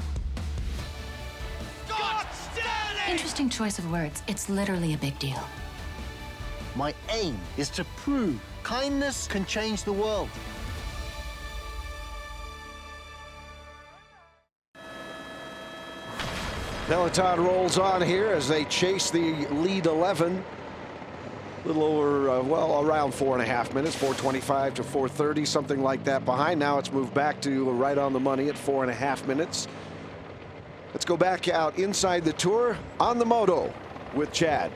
Interesting choice of words. It's literally a big deal. My aim is to prove kindness can change the world. Peloton rolls on here as they chase the lead 11. a little over, well, around 4.5 minutes, 4:25 to 4:30, something like that behind. Now it's moved back to right on the money at 4.5 minutes. Let's go back out inside the tour on the moto with Chad.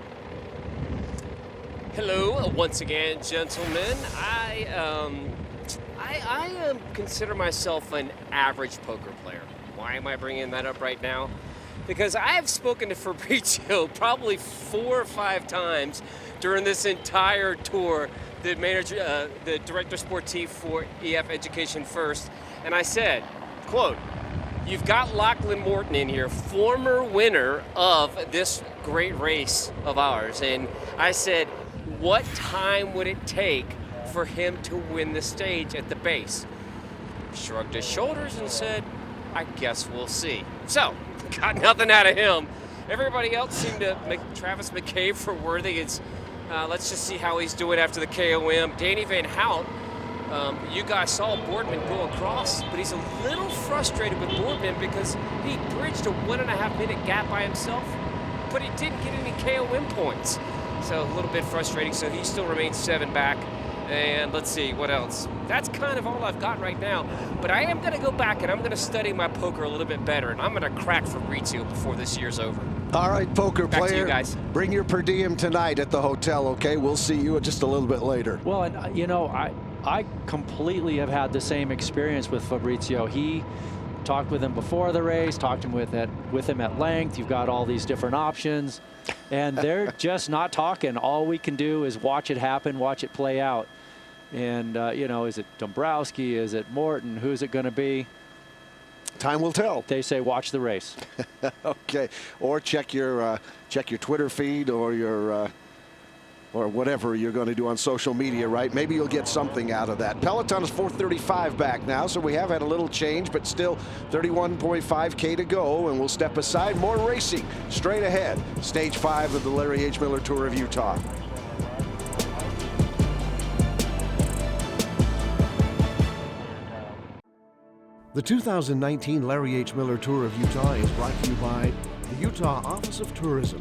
Hello, once again, gentlemen. I consider myself an average poker player. Why am I bringing that up right now? Because I have spoken to Fabrizio probably 4 or 5 times during this entire tour, the manager, the director sportif for EF Education First, and I said, quote, "You've got Lachlan Morton in here, former winner of this great race of ours," and I said, what time would it take for him to win the stage at the base? Shrugged his shoulders and said, "I guess we'll see." So, got nothing out of him. Everybody else seemed to make Travis McCabe for worthy. It's, let's just see how he's doing after the KOM. Danny Van Hout, you guys saw Boardman go across, but he's a little frustrated with Boardman because he bridged a 1.5 minute gap by himself, but he didn't get any KOM points. So a little bit frustrating, so he still remains 7 back. And let's see, what else? That's kind of all I've got right now. But I am going to go back and I'm going to study my poker a little bit better, and I'm going to crack Fabrizio before this year's over. All right, poker back player, to you guys. Bring your per diem tonight at the hotel, okay? We'll see you just a little bit later. Well, and you know, I completely have had the same experience with Fabrizio. He talked with him before the race, talked with him at length. You've got all these different options, and they're just not talking. All we can do is watch it happen, watch it play out. And, you know, is it Dombrowski? Is it Morton? Who's it going to be? Time will tell. They say watch the race. Okay. Or check your Twitter feed or your or whatever you're going to do on social media, right? Maybe you'll get something out of that. Peloton is 435 back now, so we have had a little change, but still 31.5K to go, and we'll step aside. More racing straight ahead. Stage 5 of the Larry H. Miller Tour of Utah. The 2019 Larry H. Miller Tour of Utah is brought to you by the Utah Office of Tourism.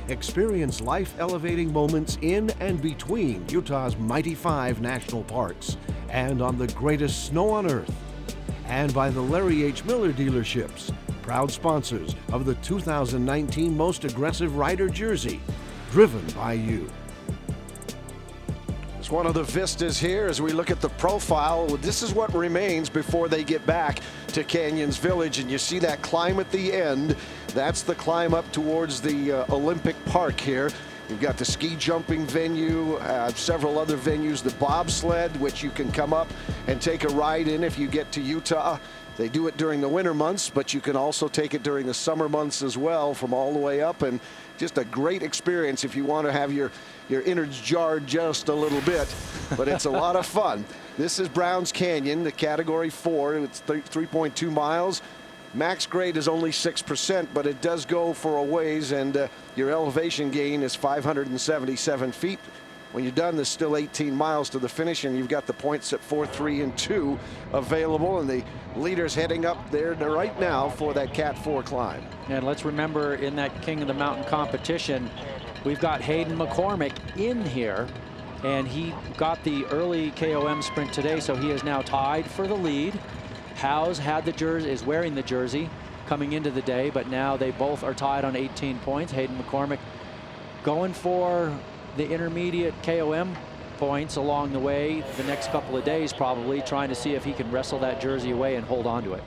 Experience life-elevating moments in and between Utah's mighty 5 national parks and on the greatest snow on earth. And by the Larry H. Miller dealerships, proud sponsors of the 2019 Most Aggressive Rider jersey, driven by you. It's one of the vistas here as we look at the profile. This is what remains before they get back to Canyons Village, and you see that climb at the end. That's the climb up towards the Olympic Park here. You've got the ski jumping venue, several other venues, the bobsled, which you can come up and take a ride in if you get to Utah. They do it during the winter months, but you can also take it during the summer months as well, from all the way up, and just a great experience if you want to have your innards jarred just a little bit, but it's a lot of fun. This is Browns Canyon, the category 4. It's 3.2 miles. Max grade is only 6%, but it does go for a ways, and your elevation gain is 577 feet. When you're done, there's still 18 miles to the finish, and you've got the points at 4, 3, and 2 available, and the leaders heading up there right now for that Cat 4 climb. And let's remember, in that King of the Mountain competition, we've got Hayden McCormick in here, and he got the early KOM sprint today, so he is now tied for the lead. Howes had the jersey, is wearing the jersey coming into the day, but now they both are tied on 18 points. Hayden McCormick going for the intermediate KOM points along the way the next couple of days, probably trying to see if he can wrestle that jersey away and hold on to it.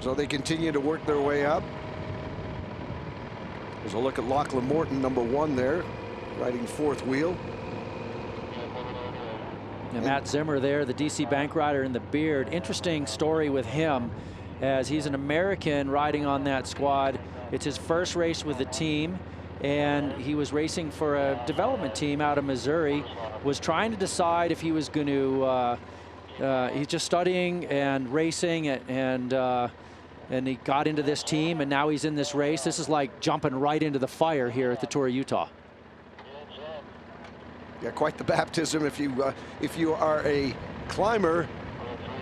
So they continue to work their way up. There's a look at Lachlan Morton, number 1 there, riding 4th wheel. And Matt Zimmer there, the DC Bank rider in the beard. Interesting story with him, as he's an American riding on that squad. It's his first race with the team, and he was racing for a development team out of Missouri, was trying to decide if he was going to, he's just studying and racing, and he got into this team, and now he's in this race. This is like jumping right into the fire here at the Tour of Utah. Yeah, quite the baptism. If you are a climber,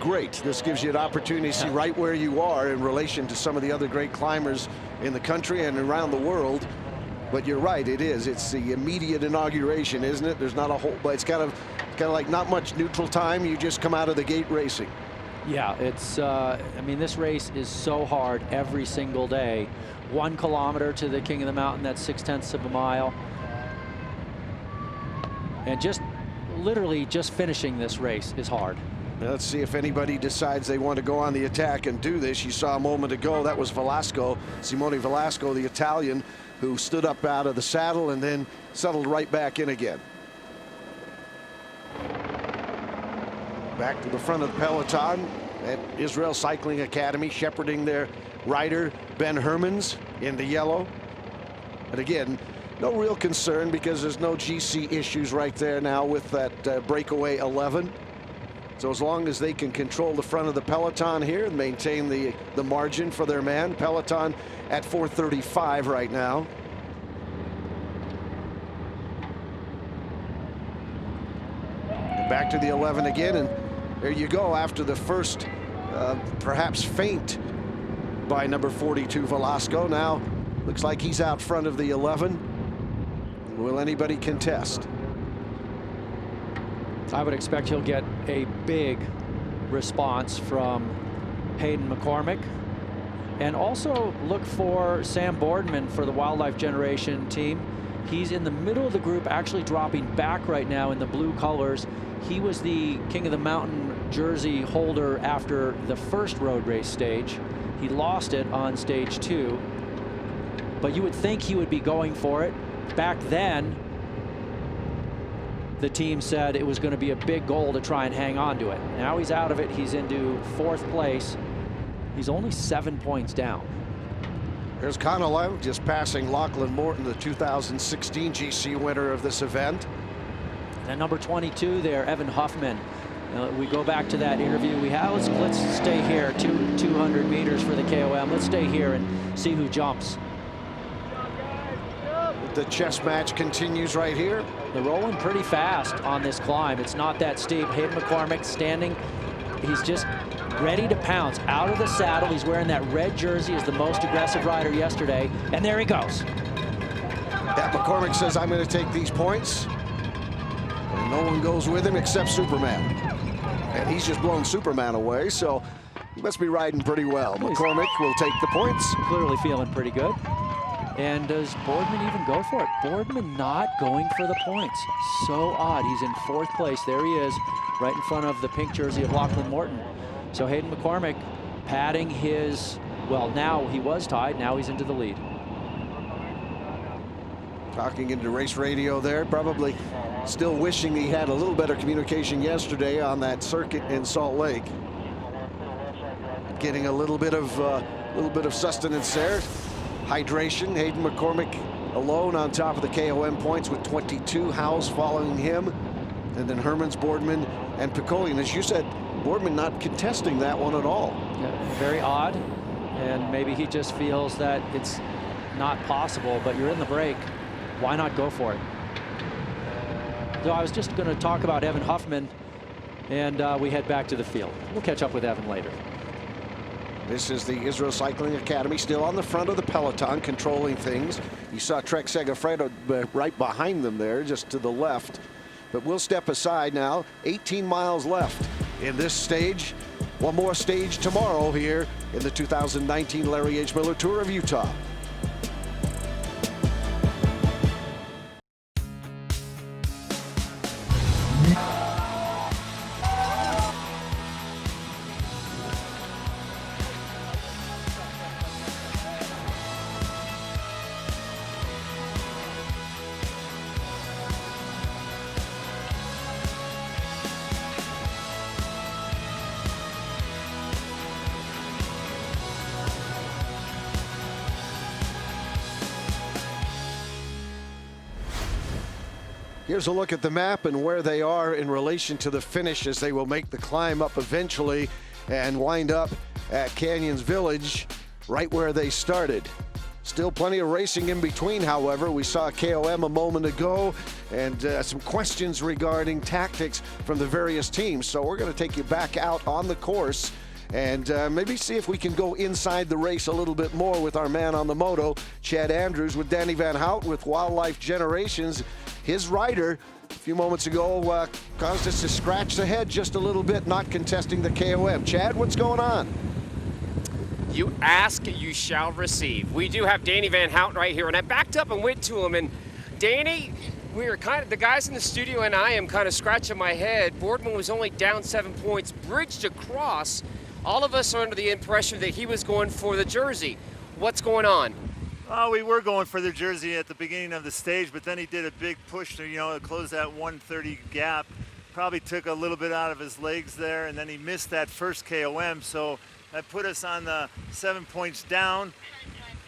great. This gives you an opportunity to see right where you are in relation to some of the other great climbers in the country and around the world. But you're right, it is. It's the immediate inauguration, isn't it? There's not a whole, but it's kind of like not much neutral time. You just come out of the gate racing. Yeah, it's, I mean, this race is so hard every single day. 1 kilometer to the King of the Mountain, that's 0.6 of a mile. And just literally just finishing this race is hard. Let's see if anybody decides they want to go on the attack and do this. You saw a moment ago, that was Velasco, Simone Velasco, the Italian, who stood up out of the saddle and then settled right back in again. Back to the front of the peloton at Israel Cycling Academy, shepherding their rider, Ben Hermans, in the yellow. And again, no real concern because there's no GC issues right there now with that breakaway 11. So as long as they can control the front of the peloton here and maintain the margin for their man, peloton at 4:35 right now. And back to the 11 again, and there you go after the first perhaps feint by number 42 Velasco. Now looks like he's out front of the 11. Will anybody contest? I would expect he'll get a big response from Hayden McCormick. And also look for Sam Boardman for the Wildlife Generation team. He's in the middle of the group, actually dropping back right now in the blue colors. He was the King of the Mountain jersey holder after the first road race stage. He lost it on stage 2. But you would think he would be going for it. Back then, the team said it was going to be a big goal to try and hang on to it. Now he's out of it. He's into 4th place. He's only 7 points down. There's Connelly just passing Lachlan Morton, the 2016 GC winner of this event. And number 22 there, Evan Huffman. We go back to that interview we had. Let's stay here, 200 meters for the KOM. Let's stay here and see who jumps. The chess match continues right here. They're rolling pretty fast on this climb. It's not that steep. Hayden McCormick standing. He's just ready to pounce out of the saddle. He's wearing that red jersey as the most aggressive rider yesterday. And there he goes. Yeah, McCormick says, I'm going to take these points. And no one goes with him except Superman. And he's just blown Superman away, so he must be riding pretty well. McCormick will take the points. Clearly feeling pretty good. And does Boardman even go for it? Boardman not going for the points. So odd. He's in 4th place. There he is, right in front of the pink jersey of Lachlan Morton. So Hayden McCormick padding his, well, now he was tied. Now he's into the lead. Talking into race radio there, probably still wishing he had a little better communication yesterday on that circuit in Salt Lake. Getting a little bit of sustenance there. Hydration. Hayden McCormick alone on top of the KOM points with 22. Howes following him. And then Hermans, Boardman, and Piccoli. And as you said, Boardman not contesting that one at all. Yeah, very odd. And maybe he just feels that it's not possible, but you're in the break. Why not go for it? So I was just going to talk about Evan Huffman, and we head back to the field. We'll catch up with Evan later. This is the Israel Cycling Academy, still on the front of the peloton, controlling things. You saw Trek Segafredo right behind them there, just to the left. But we'll step aside now. 18 miles left in this stage. One more stage tomorrow here in the 2019 Larry H. Miller Tour of Utah. Here's a look at the map and where they are in relation to the finish as they will make the climb up eventually and wind up at Canyons Village right where they started. Still plenty of racing in between, however. We saw KOM a moment ago and some questions regarding tactics from the various teams. So we're going to take you back out on the course and maybe see if we can go inside the race a little bit more with our man on the moto, Chad Andrews, with Danny Van Hout with Wildlife Generations. His rider a few moments ago caused us to scratch the head just a little bit, not contesting the KOM. Chad, what's going on? You ask, you shall receive. We do have Danny Van Houten right here, and I backed up and went to him, and Danny, we were kind of, the guys in the studio and I am kind of scratching my head. Boardman was only down 7 points, bridged across. All of us are under the impression that he was going for the jersey. What's going on? We were going for the jersey at the beginning of the stage, but then he did a big push to, close that 130 gap. Probably took a little bit out of his legs there, and then he missed that first KOM, so that put us on the 7 points down.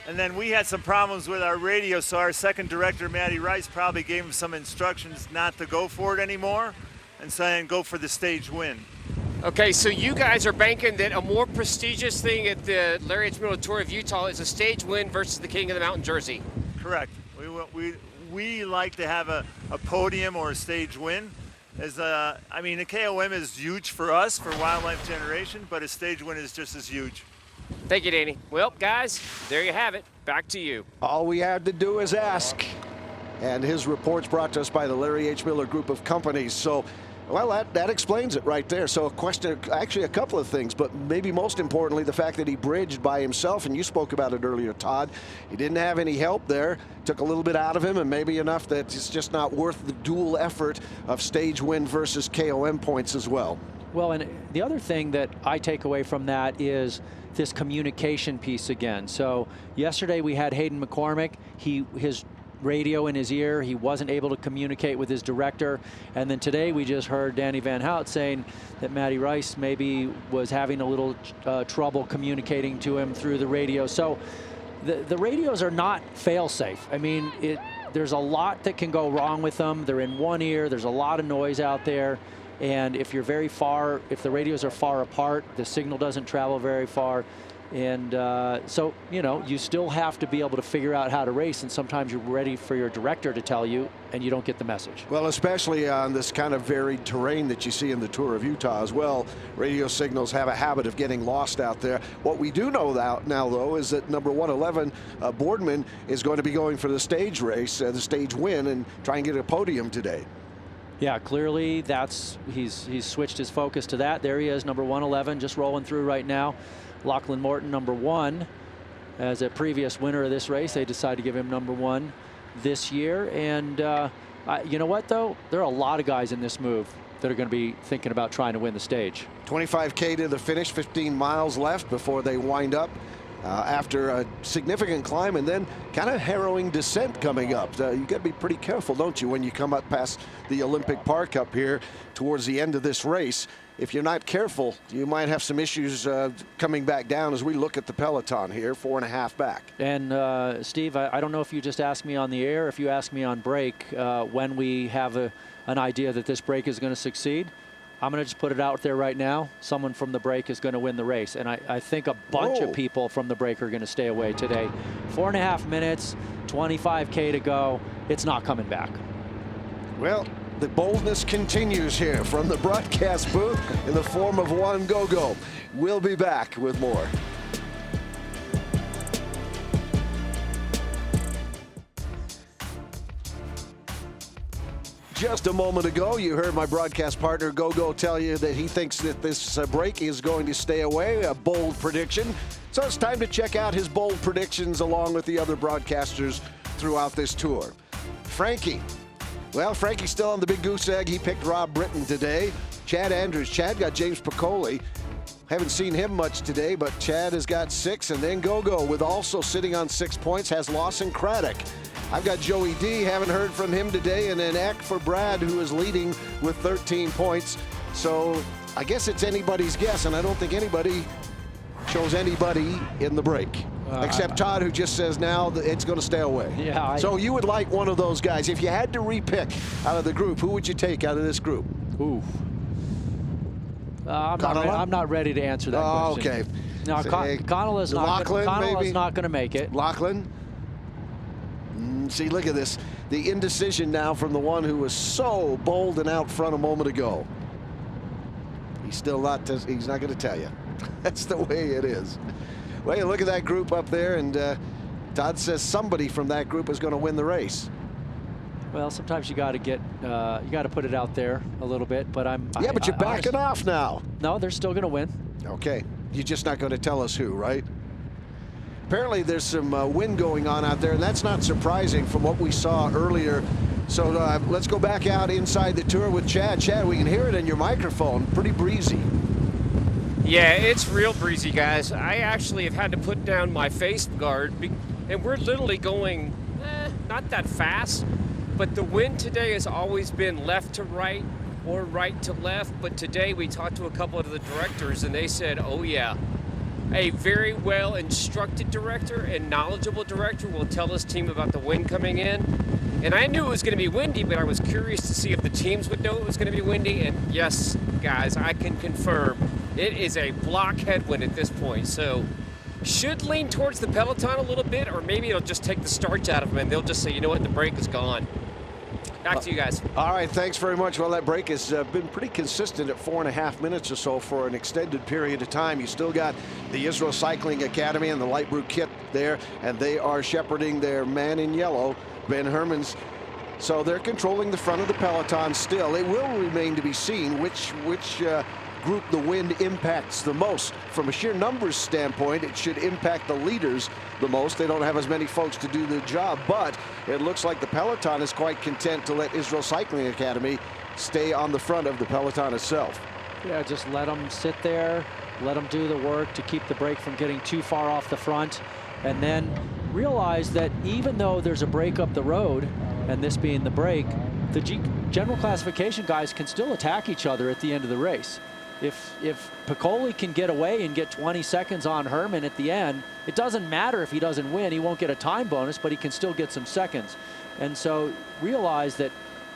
And then we had some problems with our radio, so our second director, Matty Rice, probably gave him some instructions not to go for it anymore and saying go for the stage win. Okay, so you guys are banking that a more prestigious thing at the Larry H. Miller Tour of Utah is a stage win versus the King of the Mountain jersey. Correct. We like to have a podium or a stage win. I mean, the KOM is huge for us, for Wildlife Generation, but a stage win is just as huge. Thank you, Danny. Well, guys, there you have it. Back to you. All we had to do is ask. And his report's brought to us by the Larry H. Miller Group of Companies. So, well, that explains it right there. So a question, actually a couple of things, but maybe most importantly, the fact that he bridged by himself, and you spoke about it earlier, Todd. He didn't have any help there. Took a little bit out of him, and maybe enough that it's just not worth the dual effort of stage win versus KOM points as well. Well, and the other thing that I take away from that is this communication piece again. So yesterday we had Hayden McCormick. His radio in his ear, he wasn't able to communicate with his director. And then today we just heard Danny Van Hout saying that Matty Rice maybe was having a little trouble communicating to him through the radio. So the radios are not fail-safe. I mean, there's a lot that can go wrong with them. They're in one ear. There's a lot of noise out there. And if you're very far, if the radios are far apart, the signal doesn't travel very far. And so, you still have to be able to figure out how to race. And sometimes you're ready for your director to tell you, and you don't get the message. Well, especially on this kind of varied terrain that you see in the Tour of Utah as well. Radio signals have a habit of getting lost out there. What we do know now, though, is that number 111, Boardman, is going to be going for the stage race, the stage win, and try and get a podium today. Yeah, clearly he's switched his focus to that. There he is, number 111, just rolling through right now. Lachlan Morton, number 1. As a previous winner of this race, they decided to give him number 1 this year. And you know what, though? There are a lot of guys in this move that are going to be thinking about trying to win the stage. 25K to the finish, 15 miles left before they wind up. After a significant climb and then kind of harrowing descent coming up. You got to be pretty careful, don't you, when you come up past the Olympic Park up here towards the end of this race. If you're not careful, you might have some issues coming back down as we look at the peloton here, 4.5 back. And Steve, I don't know if you just asked me on the air, if you asked me on break, when we have an idea that this break is going to succeed. I'm going to just put it out there right now. Someone from the break is going to win the race. And I think a bunch of people from the break are going to stay away today. 4.5 minutes, 25K to go. It's not coming back. Well, the boldness continues here from the broadcast booth in the form of one go-go. We'll be back with more. Just a moment ago, you heard my broadcast partner Go-Go tell you that he thinks that this break is going to stay away, a bold prediction. So it's time to check out his bold predictions along with the other broadcasters throughout this tour. Frankie. Well, Frankie's still on the big goose egg. He picked Rob Britton today. Chad Andrews. Chad got James Piccoli. Haven't seen him much today, but Chad has got 6. And then Go-Go, with also sitting on 6 points, has Lawson Craddock. I've got Joey D, haven't heard from him today, and then Eck for Brad, who is leading with 13 points. So I guess it's anybody's guess, and I don't think anybody shows anybody in the break. Except Todd, who just says now that it's going to stay away. Yeah. So you would like one of those guys. If you had to repick out of the group, who would you take out of this group? Ooh. I'm not ready to answer that question. Okay. No, Connell is not going to make it. Lachlan? See, look at this. The indecision now from the one who was so bold and out front a moment ago. He's still not, he's not going to tell you. That's the way it is. Well, you look at that group up there, and Todd says somebody from that group is going to win the race. Well, sometimes you got to get, you got to put it out there a little bit, but Yeah, but you're backing off now. No, they're still going to win. Okay. You're just not going to tell us who, right? Apparently there's some wind going on out there, and that's not surprising from what we saw earlier. So let's go back out inside the tour with Chad. Chad, we can hear it in your microphone. Pretty breezy. Yeah, it's real breezy, guys. I actually have had to put down my face guard, and we're literally going not that fast, but the wind today has always been left to right or right to left, but today we talked to a couple of the directors, and they said, oh yeah, a very well instructed director and knowledgeable director will tell his team about the wind coming in. And I knew it was going to be windy, but I was curious to see if the teams would know it was going to be windy. And yes, guys, I can confirm it is a block headwind at this point. So should lean towards the peloton a little bit, or maybe it'll just take the starch out of them and they'll just say, you know what, the brake is gone. Back to you guys. All right, thanks very much. Well, that break has been pretty consistent at 4.5 minutes or so for an extended period of time. You still got the Israel Cycling Academy and the Light Brew kit there, and they are shepherding their man in yellow, Ben Hermans. So they're controlling the front of the peloton still. It will remain to be seen which group the wind impacts the most. From a sheer numbers standpoint, it should impact the leaders the most. They don't have as many folks to do the job, but it looks like the peloton is quite content to let Israel Cycling Academy stay on the front of the peloton itself. Yeah, just let them sit there, let them do the work to keep the brake from getting too far off the front, and then realize that even though there's a break up the road, and this being the break, the general classification guys can still attack each other at the end of the race. If Piccoli can get away and get 20 seconds on Herman at the end, it doesn't matter if he doesn't win. He won't get a time bonus, but he can still get some seconds. And so realize that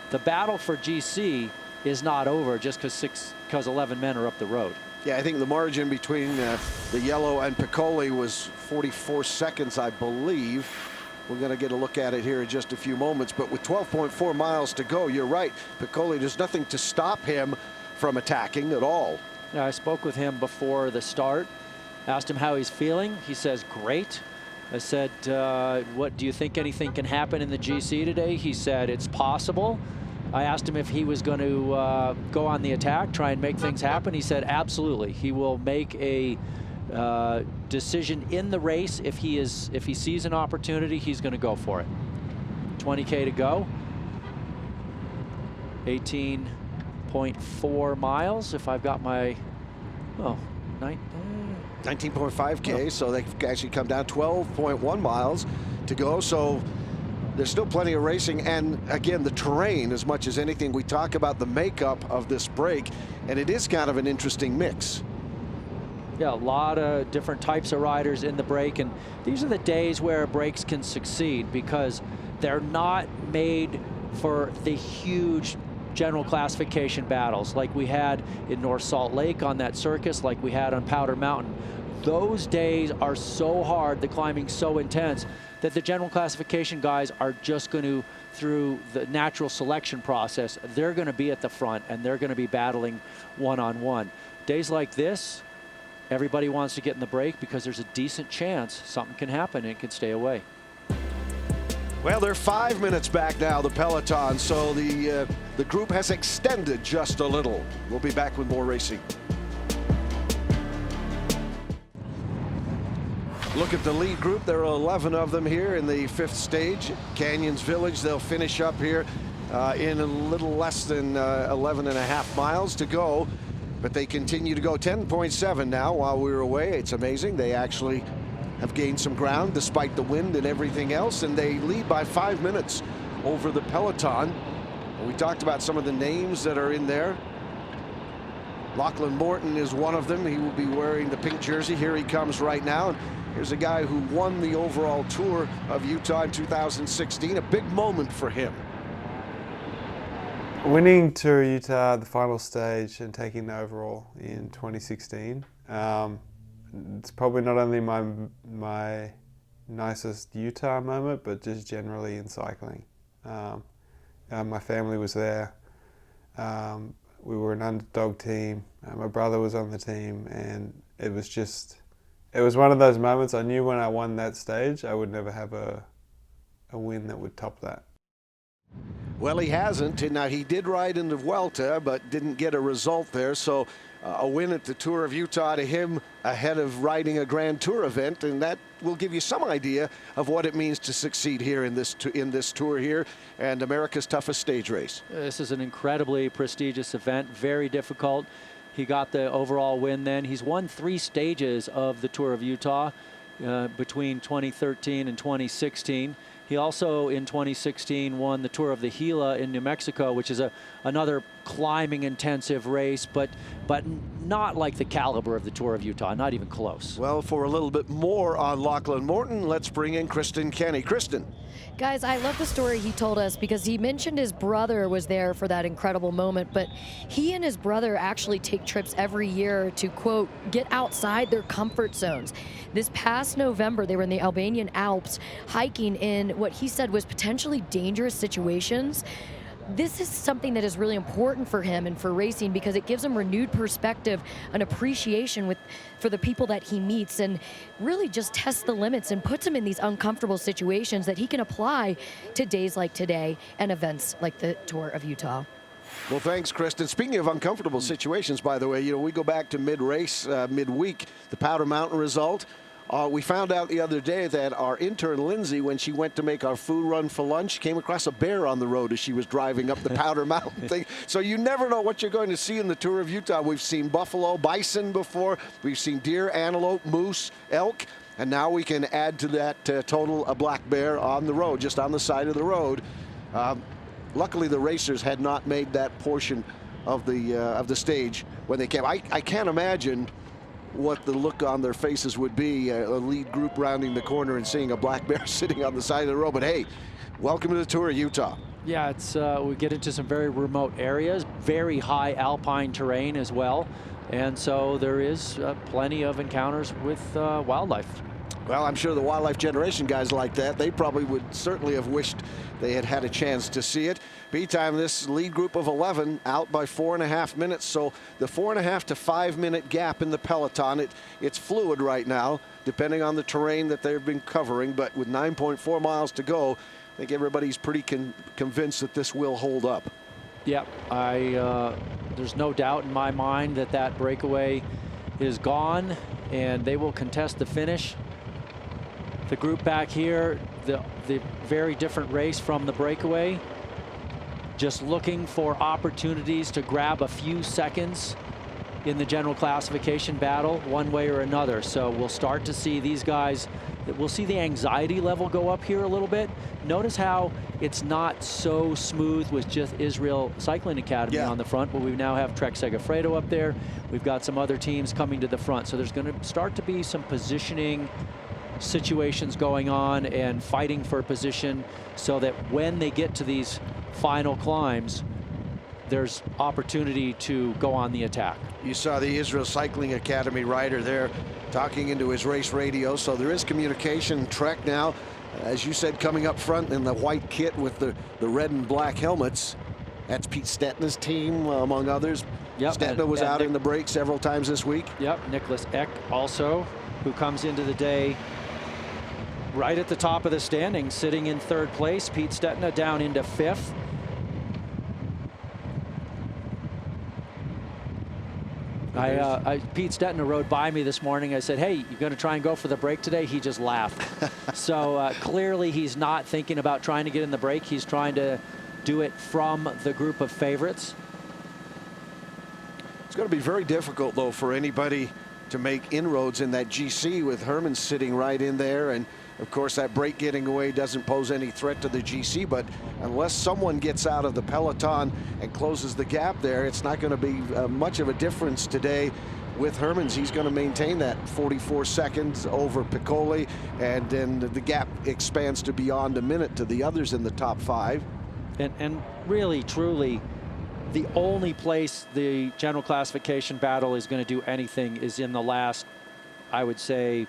the battle for GC is not over just because 11 men are up the road. Yeah, I think the margin between the yellow and Piccoli was 44 seconds, I believe. We're going to get a look at it here in just a few moments. But with 12.4 miles to go, you're right. Piccoli, there's nothing to stop him from attacking at all. Yeah, I spoke with him before the start, asked him how he's feeling. He says, great. I said, what do you think anything can happen in the GC today? He said, it's possible. I asked him if he was going to go on the attack, try and make things happen. He said, absolutely. He will make a decision in the race. If he sees an opportunity, he's going to go for it. 20K to go. 18.4 miles. If I've got my 19.5K, so they actually come down 12.1 miles to go. So there's still plenty of racing, and again, the terrain, as much as anything, we talk about the makeup of this break, and it is kind of an interesting mix. Yeah, a lot of different types of riders in the break, and these are the days where breaks can succeed because they're not made for the huge general classification battles like we had in North Salt Lake on that circus, like we had on Powder Mountain. Those days are so hard, the climbing's so intense, that the general classification guys are just going to, through the natural selection process, they're going to be at the front and they're going to be battling one-on-one. Days like this, everybody wants to get in the break because there's a decent chance something can happen and it can stay away. Well, they're 5 minutes back now, the peloton, so the group has extended just a little. We'll be back with more racing. Look at the lead group. There are 11 of them here in the fifth stage. Canyons Village, they'll finish up here in a little less than 11.5 miles to go. But they continue to go 10.7 now while we were away. It's amazing. They actually have gained some ground despite the wind and everything else, and they lead by 5 minutes over the peloton. We talked about some of the names that are in there. Lachlan Morton is one of them. He will be wearing the pink jersey. Here he comes right now. Here's a guy who won the overall tour of Utah in 2016. A big moment for him. Winning Tour of Utah, the final stage, and taking the overall in 2016. It's probably not only my nicest Utah moment, but just generally in cycling. My family was there. we were an underdog team. My brother was on the team, and it was one of those moments. I knew when I won that stage, I would never have a win that would top that. Well, he hasn't. Now, he did ride in the Vuelta, but didn't get a result there. So a win at the Tour of Utah to him ahead of riding a Grand Tour event, and that will give you some idea of what it means to succeed here in this tour here and America's toughest stage race. This is an incredibly prestigious event, very difficult. He got the overall win then. He's won 3 stages of the Tour of Utah between 2013 and 2016. He also, in 2016, won the Tour of the Gila in New Mexico, which is another climbing intensive race, but not like the caliber of the Tour of Utah, not even close. Well, for a little bit more on Lachlan Morton, let's bring in Kristen Kenny. Kristen. Guys, I love the story he told us because he mentioned his brother was there for that incredible moment, but he and his brother actually take trips every year to, quote, get outside their comfort zones. This past November, they were in the Albanian Alps hiking in what he said was potentially dangerous situations. This is something that is really important for him and for racing because it gives him renewed perspective and appreciation for the people that he meets, and really just tests the limits and puts him in these uncomfortable situations that he can apply to days like today and events like the Tour of Utah. Well, thanks, Kristen. Speaking of uncomfortable situations, by the way, you know, we go back to mid-race, midweek, the Powder Mountain result. We found out the other day that our intern, Lindsay, when she went to make our food run for lunch, came across a bear on the road as she was driving up the Powder Mountain thing. So you never know what you're going to see in the Tour of Utah. We've seen buffalo, bison before. We've seen deer, antelope, moose, elk. And now we can add to that total a black bear on the road, just on the side of the road. Luckily, the racers had not made that portion of the stage when they came. I can't imagine what the look on their faces would be, a lead group rounding the corner and seeing a black bear sitting on the side of the road. But hey, welcome to the Tour of Utah. Yeah, it's we get into some very remote areas, very high alpine terrain as well, and so there is plenty of encounters with wildlife. Well, I'm sure the wildlife generation guys like that. They probably would certainly have wished they had had a chance to see it. Meantime, this lead group of 11 out by 4.5 minutes. So the 4.5 to 5 minute gap in the peloton, it's fluid right now, depending on the terrain that they've been covering. But with 9.4 miles to go, I think everybody's pretty convinced that this will hold up. Yep, there's no doubt in my mind that that breakaway is gone, and they will contest the finish. The group back here, the very different race from the breakaway, just looking for opportunities to grab a few seconds in the general classification battle one way or another. So we'll start to see these guys, we'll see the anxiety level go up here a little bit. Notice how it's not so smooth with just Israel Cycling Academy on the front, but we now have Trek Segafredo up there. We've got some other teams coming to the front. So there's going to start to be some positioning situations going on and fighting for position so that when they get to these final climbs, there's opportunity to go on the attack. You saw the Israel Cycling Academy rider there talking into his race radio, so there is communication. Trek now, as you said, coming up front in the white kit with the red and black helmets. That's Pete Stetna's team, among others. Yep, Stetna was out in the break several times this week. Yep, Nicholas Eck also, who comes into the day right at the top of the standings, sitting in 3rd place. Pete Stetna down into 5th. Pete Stetna rode by me this morning. I said, hey, you going to try and go for the break today? He just laughed. So clearly he's not thinking about trying to get in the break. He's trying to do it from the group of favorites. It's going to be very difficult, though, for anybody to make inroads in that GC with Herman sitting right in there. And of course, that break getting away doesn't pose any threat to the GC, but unless someone gets out of the peloton and closes the gap there, it's not going to be much of a difference today with Hermans. He's going to maintain that 44 seconds over Piccoli, and then the gap expands to beyond a minute to the others in the top 5. And really, truly, the only place the general classification battle is going to do anything is in the last, I would say,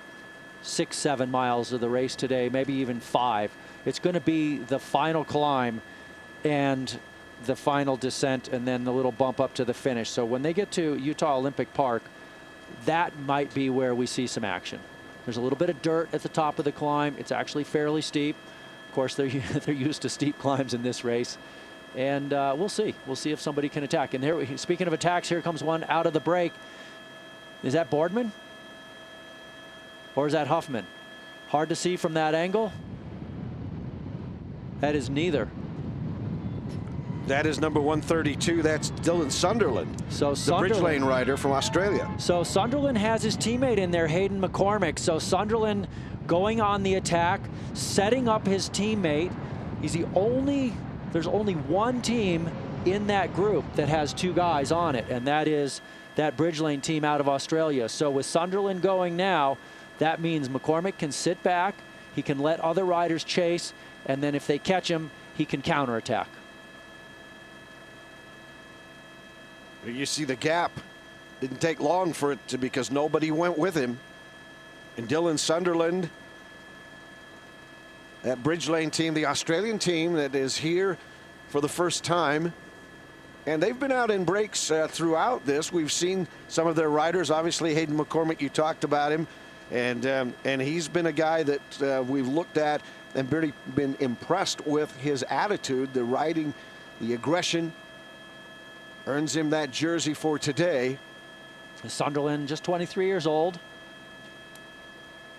6-7 miles of the race today, maybe even 5. It's going to be the final climb, and the final descent and then the little bump up to the finish. So when they get to Utah Olympic Park, that might be where we see some action. There's a little bit of dirt at the top of the climb. It's actually fairly steep. Of course, they're used to steep climbs in this race. And we'll see. We'll see if somebody can attack. And there, speaking of attacks, here comes one out of the break. Is that Boardman? Or is that Huffman? Hard to see from that angle. That is neither. That is number 132. That's Dylan Sunderland, so the Bridge Lane rider from Australia. So Sunderland has his teammate in there, Hayden McCormick. So Sunderland going on the attack, setting up his teammate. He's the only, there's only one team in that group that has two guys on it, and that is that Bridge Lane team out of Australia. So with Sunderland going now, that means McCormick can sit back, he can let other riders chase, and then if they catch him, he can counterattack. You see the gap. Didn't take long for it to, because nobody went with him. And Dylan Sunderland, that Bridge Lane team, the Australian team that is here for the first time. And they've been out in breaks throughout this. We've seen some of their riders. Obviously, Hayden McCormick, you talked about him. And he's been a guy that we've looked at and really been impressed with his attitude, the riding, the aggression. Earns him that jersey for today. Sunderland, just 23 years old.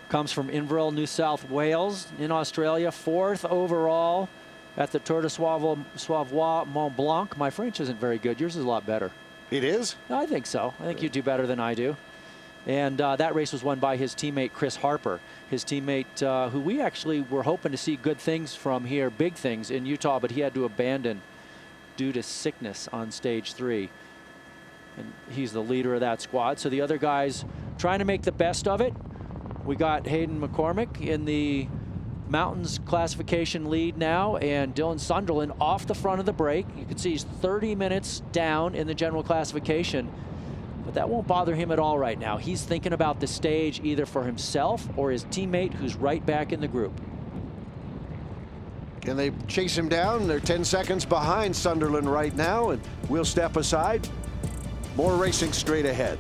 Comes from Inverell, New South Wales in Australia. 4th overall at the Tour de Savoie Mont Blanc. My French isn't very good. Yours is a lot better. It is? I think so. I think you do better than I do. And that race was won by his teammate, Chris Harper. His teammate, who we actually were hoping to see good things from here, big things in Utah, but he had to abandon due to sickness on stage 3. And he's the leader of that squad. So the other guys trying to make the best of it. We got Hayden McCormick in the mountains classification lead now, and Dylan Sunderland off the front of the break. You can see he's 30 minutes down in the general classification, but that won't bother him at all right now. He's thinking about the stage either for himself or his teammate who's right back in the group. Can they chase him down? They're 10 seconds behind Sunderland right now, and we'll step aside. More racing straight ahead.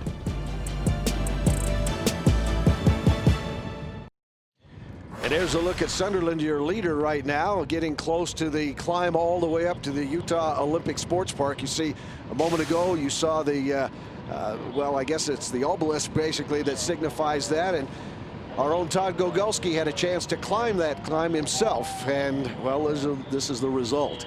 And there's a look at Sunderland, your leader right now, getting close to the climb all the way up to the Utah Olympic Sports Park. You see, a moment ago, you saw the, well, I guess it's the obelisk, basically, that signifies that. And our own Todd Gogulski had a chance to climb that climb himself, and, well, this is the result.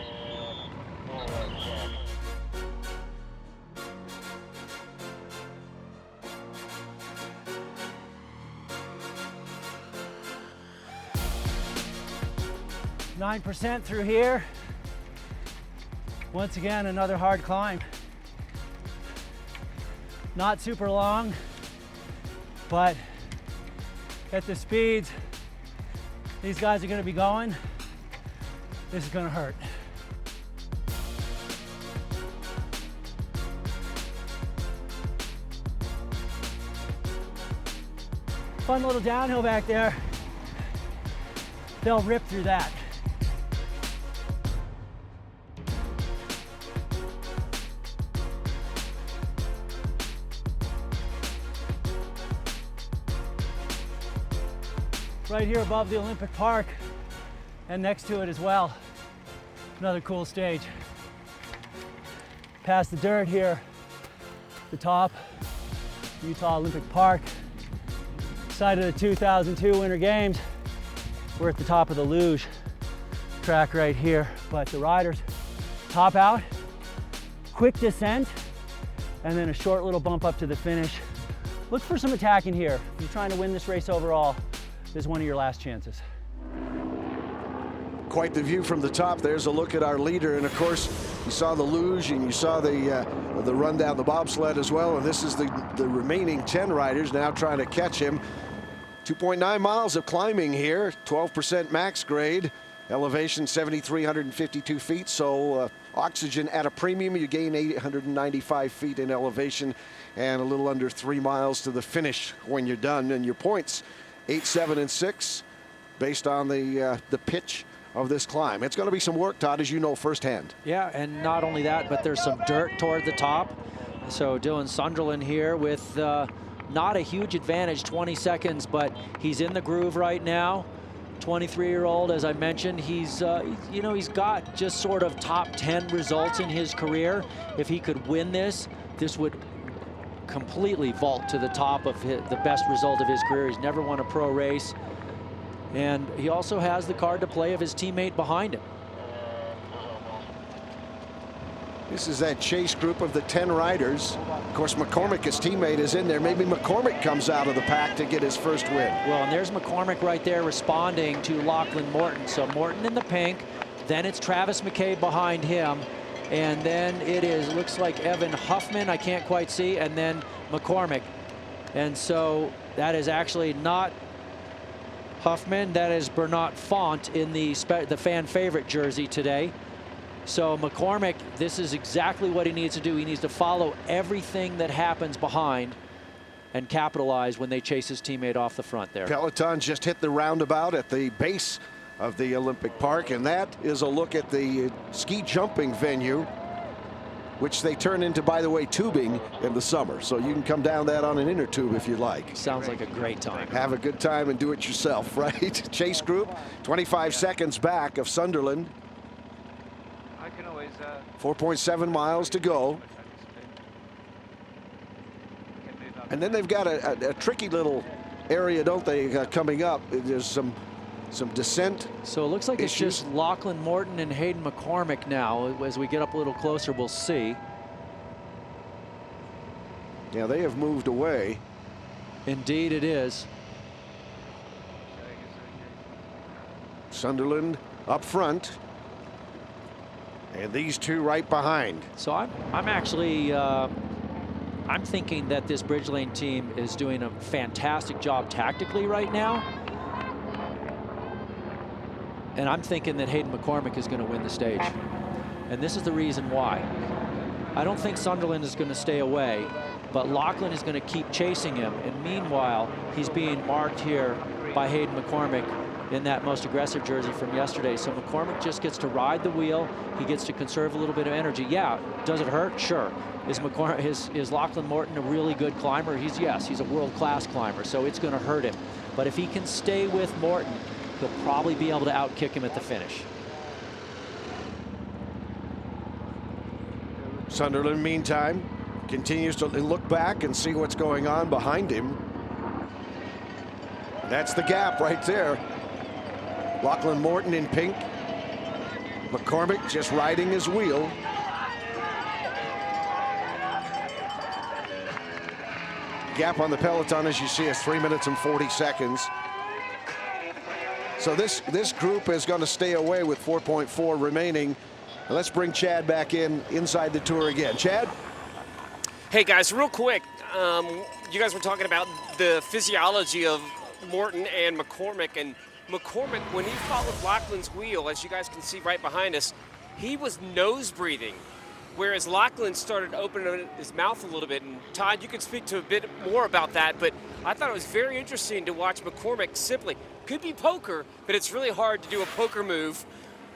%9 through here. Once again, another hard climb. Not super long, but at the speeds these guys are going to be going, this is going to hurt. Fun little downhill back there. They'll rip through that. Right here above the Olympic Park and next to it as well. Another cool stage. Past the dirt here, the top, Utah Olympic Park. Site of the 2002 Winter Games. We're at the top of the luge track right here, but the riders top out, quick descent, and then a short little bump up to the finish. Look for some attack in here. If you're trying to win this race overall, this is one of your last chances. Quite the view from the top. There's a look at our leader, and of course you saw the luge and you saw the run down the bobsled as well, and this is the remaining 10 riders now trying to catch him. 2.9 miles of climbing here, 12% max grade, elevation 7,352 feet, so oxygen at a premium. You gain 895 feet in elevation and a little under 3 miles to the finish when you're done, and your points 8, 7, and 6 based on the pitch of this climb. It's going to be some work, Todd, as you know firsthand. Yeah, and not only that, but there's some dirt toward the top. So Dylan Sunderland here with not a huge advantage, 20 seconds, but he's in the groove right now. 23-year-old, as I mentioned, he's you know, he's got just sort of top 10 results in his career. If he could win this, this would completely vault to the top of the best result of his career. He's never won a pro race, and he also has the card to play of his teammate behind him. This is that chase group of the 10 riders. Of course, McCormick, his teammate, is in there. Maybe McCormick comes out of the pack to get his first win. Well, and there's McCormick right there responding to Lachlan Morton. So Morton in the pink, then it's Travis McCabe behind him, and then it is, looks like Evan Huffman, I can't quite see, and then McCormick. And so that is actually not Huffman, that is Bernat Font in the fan favorite jersey today. So McCormick, this is exactly what he needs to do. He needs to follow everything that happens behind and capitalize when they chase his teammate off the front there. Peloton just hit the roundabout at the base of the Olympic Park, and that is a look at the ski jumping venue, which they turn into, by the way, tubing in the summer. So you can come down that on an inner tube if you like. Sounds like a great time. Have a good time and do it yourself, right? Chase group, 25 seconds back of Sunderland. 4.7 miles to go. And then they've got a tricky little area, don't they, coming up. There's some descent. So it looks like it's just Lachlan Morton and Hayden McCormick now. As we get up a little closer, we'll see. Yeah, they have moved away. Indeed it is. Sunderland up front. And these two right behind. So I'm actually I'm thinking that this Bridge Lane team is doing a fantastic job tactically right now. And I'm thinking that Hayden McCormick is going to win the stage. And this is the reason why. I don't think Sunderland is going to stay away, but Lachlan is going to keep chasing him. And meanwhile, he's being marked here by Hayden McCormick in that most aggressive jersey from yesterday. So McCormick just gets to ride the wheel. He gets to conserve a little bit of energy. Yeah, does it hurt? Sure. Is Lachlan Morton a really good climber? Yes, he's a world-class climber, so it's going to hurt him. But if he can stay with Morton, he'll probably be able to outkick him at the finish. Sunderland, meantime, continues to look back and see what's going on behind him. That's the gap right there. Lachlan Morton in pink. McCormick just riding his wheel. Gap on the peloton, as you see, is 3 minutes and 40 seconds. So this group is going to stay away with 4.4 remaining. And let's bring Chad back inside the tour again. Chad? Hey guys, real quick, you guys were talking about the physiology of Morton and McCormick, and McCormick, when he followed Lachlan's wheel, as you guys can see right behind us, he was nose breathing, whereas Lachlan started opening his mouth a little bit. And Todd, you can speak to a bit more about that, but I thought it was very interesting to watch McCormick simply, could be poker, but it's really hard to do a poker move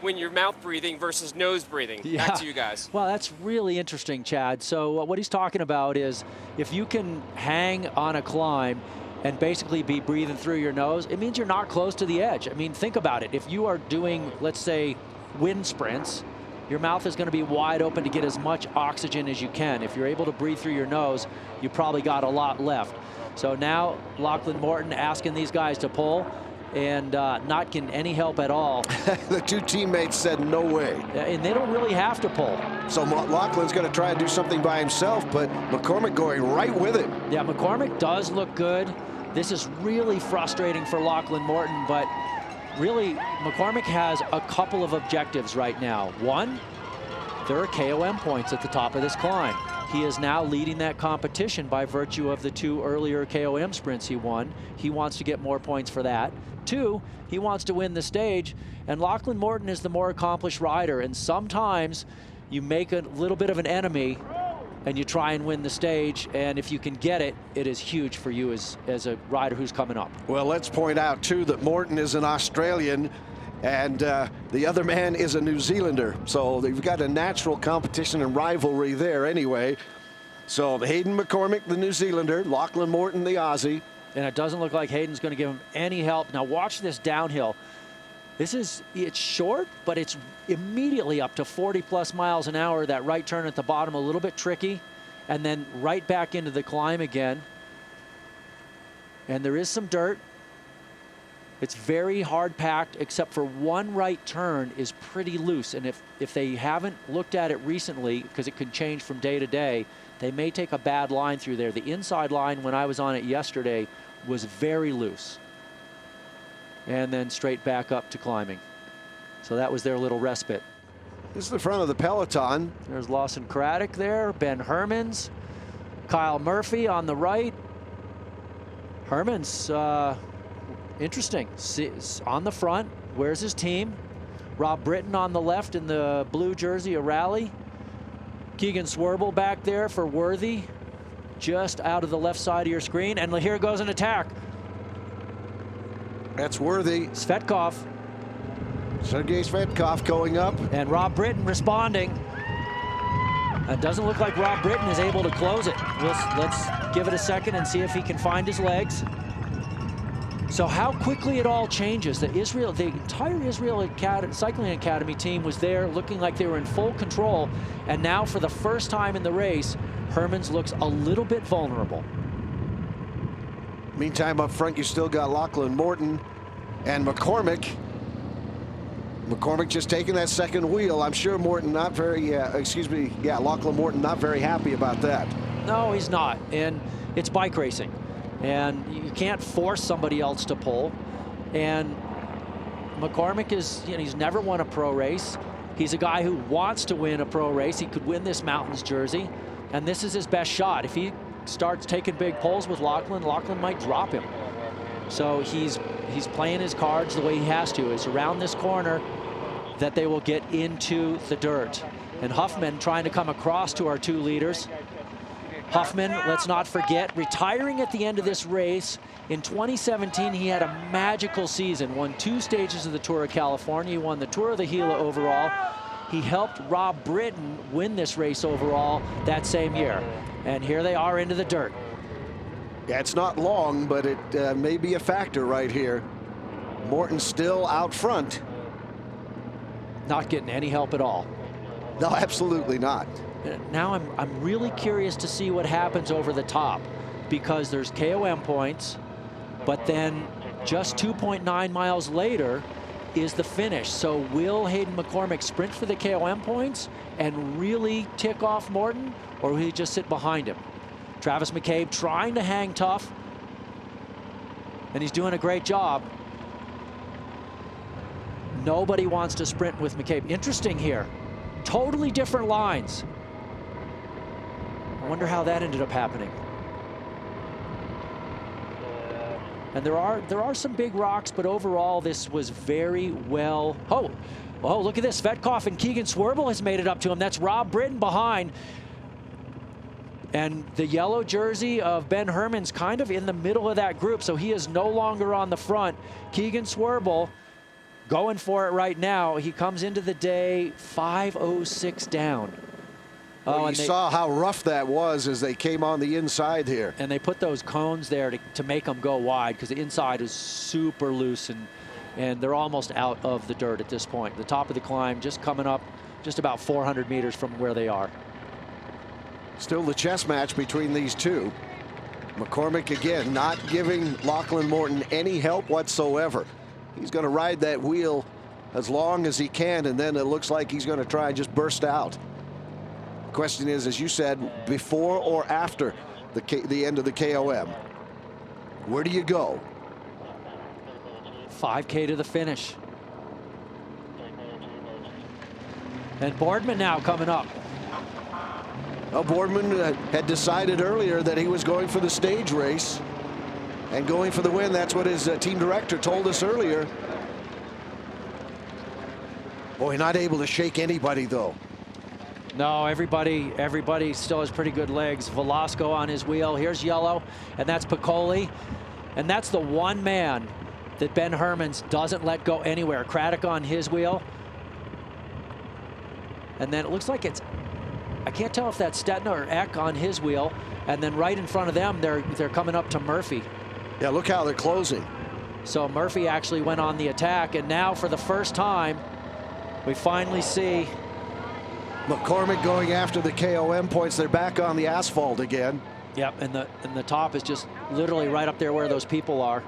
when you're mouth breathing versus nose breathing. Yeah. Back to you guys. Well, that's really interesting, Chad. So what he's talking about is if you can hang on a climb and basically be breathing through your nose, it means you're not close to the edge. I mean, think about it. If you are doing, let's say, wind sprints, your mouth is going to be wide open to get as much oxygen as you can. If you're able to breathe through your nose, you probably got a lot left. So now Lachlan Morton asking these guys to pull and not getting any help at all. The two teammates said no way. And they don't really have to pull. So Lachlan's going to try and do something by himself, but McCormick going right with it. Yeah, McCormick does look good. This is really frustrating for Lachlan Morton, but really McCormick has a couple of objectives right now. One, there are KOM points at the top of this climb. He is now leading that competition by virtue of the 2 earlier KOM sprints he won. He wants to get more points for that. 2, he wants to win the stage, and Lachlan Morton is the more accomplished rider, and sometimes you make a little bit of an enemy and you try and win the stage, and if you can get it, it is huge for you as a rider who's coming up. Well, let's point out too that Morton is an Australian, And the other man is a New Zealander. So they've got a natural competition and rivalry there anyway. So Hayden McCormick, the New Zealander, Lachlan Morton, the Aussie. And it doesn't look like Hayden's going to give him any help. Now watch this downhill. It's short, but it's immediately up to 40+ miles an hour. That right turn at the bottom, a little bit tricky, and then right back into the climb again. And there is some dirt. It's very hard packed, except for one right turn is pretty loose. And if they haven't looked at it recently, because it can change from day to day, they may take a bad line through there. The inside line when I was on it yesterday was very loose. And then straight back up to climbing. So that was their little respite. This is the front of the peloton. There's Lawson Craddock there, Ben Hermans, Kyle Murphy on the right. Hermans, interesting, on the front. Where's his team? Rob Britton on the left in the blue jersey, a rally. Keegan Swerble back there for Worthy, just out of the left side of your screen. And here goes an attack. That's Worthy. Svetkov. Sergei Svetkov going up. And Rob Britton responding. It doesn't look like Rob Britton is able to close it. Let's give it a second and see if he can find his legs. So how quickly it all changes. The entire Israel Cycling Academy team was there looking like they were in full control. And now for the first time in the race, Hermans looks a little bit vulnerable. Meantime, up front, you still got Lachlan Morton and McCormick. McCormick just taking that second wheel. I'm sure Morton not very, Lachlan Morton not very happy about that. No, he's not. And it's bike racing. And you can't force somebody else to pull. And McCormick is, he's never won a pro race. He's a guy who wants to win a pro race. He could win this Mountains jersey. And this is his best shot. If he starts taking big pulls with Lachlan might drop him. So he's playing his cards the way he has to. It's around this corner that they will get into the dirt. And Huffman trying to come across to our two leaders. Huffman, let's not forget, retiring at the end of this race. In 2017, he had a magical season, won 2 stages of the Tour of California. He won the Tour of the Gila overall. He helped Rob Britton win this race overall that same year. And here they are into the dirt. Yeah, it's not long, but it may be a factor right here. Morton still out front. Not getting any help at all. No, absolutely not. Now I'm really curious to see what happens over the top, because there's KOM points, but then just 2.9 miles later is the finish. So will Hayden McCormick sprint for the KOM points and really tick off Morton, or will he just sit behind him? Travis McCabe trying to hang tough, and he's doing a great job. Nobody wants to sprint with McCabe. Interesting here. Totally different lines. I wonder how that ended up happening. And there are some big rocks, but overall this was very well. Oh, look at this. Svetkov and Keegan Swerble has made it up to him. That's Rob Britton behind. And the yellow jersey of Ben Hermans kind of in the middle of that group, so he is no longer on the front. Keegan Swerble going for it right now. He comes into the day 5:06 down. Well, you saw how rough that was as they came on the inside here. And they put those cones there to make them go wide, because the inside is super loose, and they're almost out of the dirt at this point. The top of the climb just coming up just about 400 meters from where they are. Still the chess match between these two. McCormick again not giving Lachlan Morton any help whatsoever. He's going to ride that wheel as long as he can, and then it looks like he's going to try and just burst out. The question is, as you said, before or after the end of the KOM, where do you go? 5K to the finish. And Boardman now coming up. Well, Boardman had decided earlier that he was going for the stage race and going for the win. That's what his team director told us earlier. Boy, not able to shake anybody, though. No, everybody still has pretty good legs. Velasco on his wheel. Here's yellow, and that's Piccoli. And that's the one man that Ben Hermans doesn't let go anywhere. Craddock on his wheel. And then it looks like it's, I can't tell if that's Stetina or Eck on his wheel. And then right in front of them, they're coming up to Murphy. Yeah, look how they're closing. So Murphy actually went on the attack, and now for the first time, we finally see McCormick going after the KOM points. They're back on the asphalt again. Yep, and the top is just literally right up there where those people are.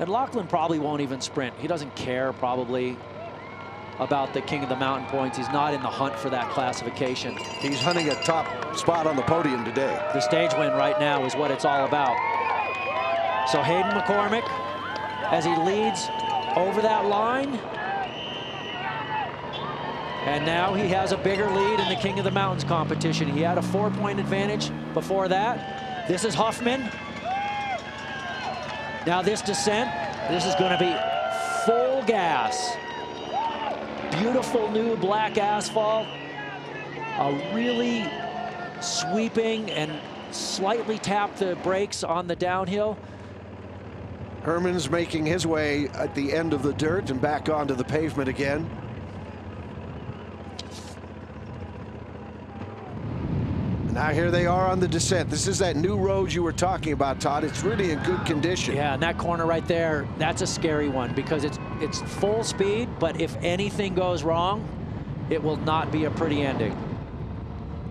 And Lachlan probably won't even sprint. He doesn't care probably about the King of the Mountain points. He's not in the hunt for that classification. He's hunting a top spot on the podium today. The stage win right now is what it's all about. So Hayden McCormick, as he leads over that line. And now he has a bigger lead in the King of the Mountains competition. He had a 4-point advantage before that. This is Huffman. Now this descent, this is going to be full gas. Beautiful new black asphalt. A really sweeping and slightly tap the brakes on the downhill. Hermans making his way at the end of the dirt and back onto the pavement again. Now here they are on the descent. This is that new road you were talking about, Todd. It's really in good condition. Yeah, and that corner right there, that's a scary one because it's full speed, but if anything goes wrong, it will not be a pretty ending.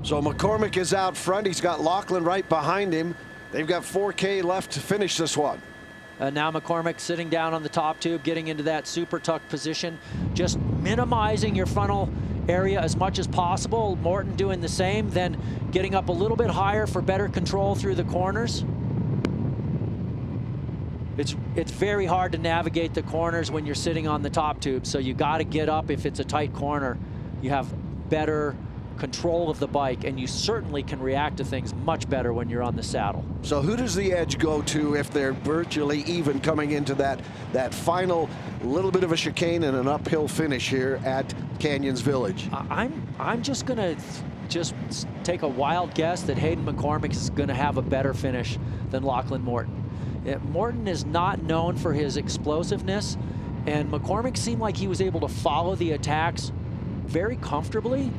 So McCormick is out front. He's got Lachlan right behind him. They've got 4K left to finish this one. Now McCormick sitting down on the top tube, getting into that super tuck position, just minimizing your frontal area as much as possible. Morton doing the same, then getting up a little bit higher for better control through the corners. It's very hard to navigate the corners when you're sitting on the top tube, so you got to get up if it's a tight corner. You have better control of the bike, and you certainly can react to things much better when you're on the saddle. So who does the edge go to if they're virtually even coming into that final little bit of a chicane and an uphill finish here at Canyons Village? I'm just gonna take a wild guess that Hayden McCormick is gonna have a better finish than Lachlan Morton. Morton is not known for his explosiveness, and McCormick seemed like he was able to follow the attacks very comfortably.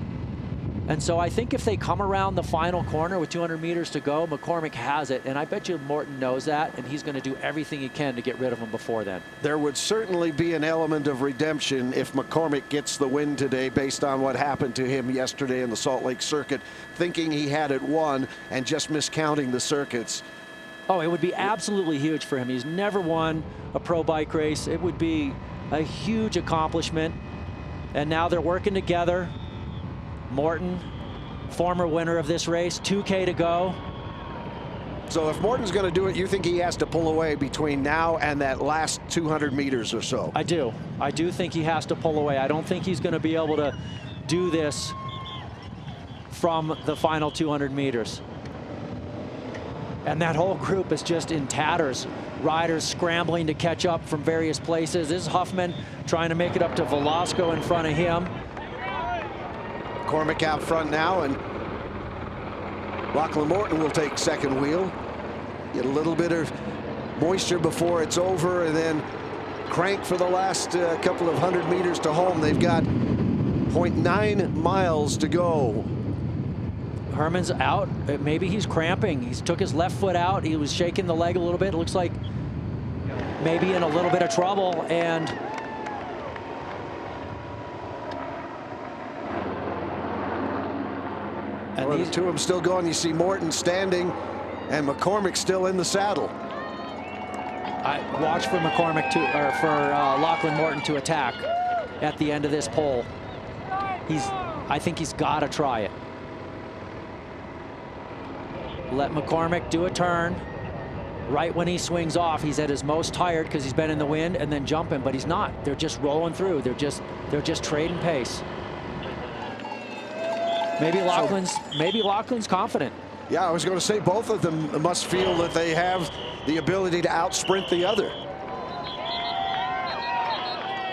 And so I think if they come around the final corner with 200 meters to go, McCormick has it. And I bet you Morton knows that, and he's going to do everything he can to get rid of him before then. There would certainly be an element of redemption if McCormick gets the win today based on what happened to him yesterday in the Salt Lake circuit, thinking he had it won and just miscounting the circuits. Oh, it would be absolutely huge for him. He's never won a pro bike race. It would be a huge accomplishment. And now they're working together. Morton, former winner of this race, 2K to go. So if Morton's going to do it, you think he has to pull away between now and that last 200 meters or so? I do. I do think he has to pull away. I don't think he's going to be able to do this from the final 200 meters. And that whole group is just in tatters. Riders scrambling to catch up from various places. This is Huffman trying to make it up to Velasco in front of him. McCormick out front now, and Lachlan Morton will take second wheel. Get a little bit of moisture before it's over, and then crank for the last couple of 100 meters to home. They've got 0.9 miles to go. Herman's out. Maybe he's cramping. He took his left foot out. He was shaking the leg a little bit. It looks like maybe in a little bit of trouble. And the two of them still going. You see Morton standing and McCormick still in the saddle. I watch for McCormick for Lachlan Morton to attack at the end of this pole. I think he's got to try it. Let McCormick do a turn. Right when he swings off, he's at his most tired because he's been in the wind, and then jumping, but he's not. They're just rolling through. They're just trading pace. Maybe Lachlan's confident. Yeah, I was going to say both of them must feel that they have the ability to outsprint the other.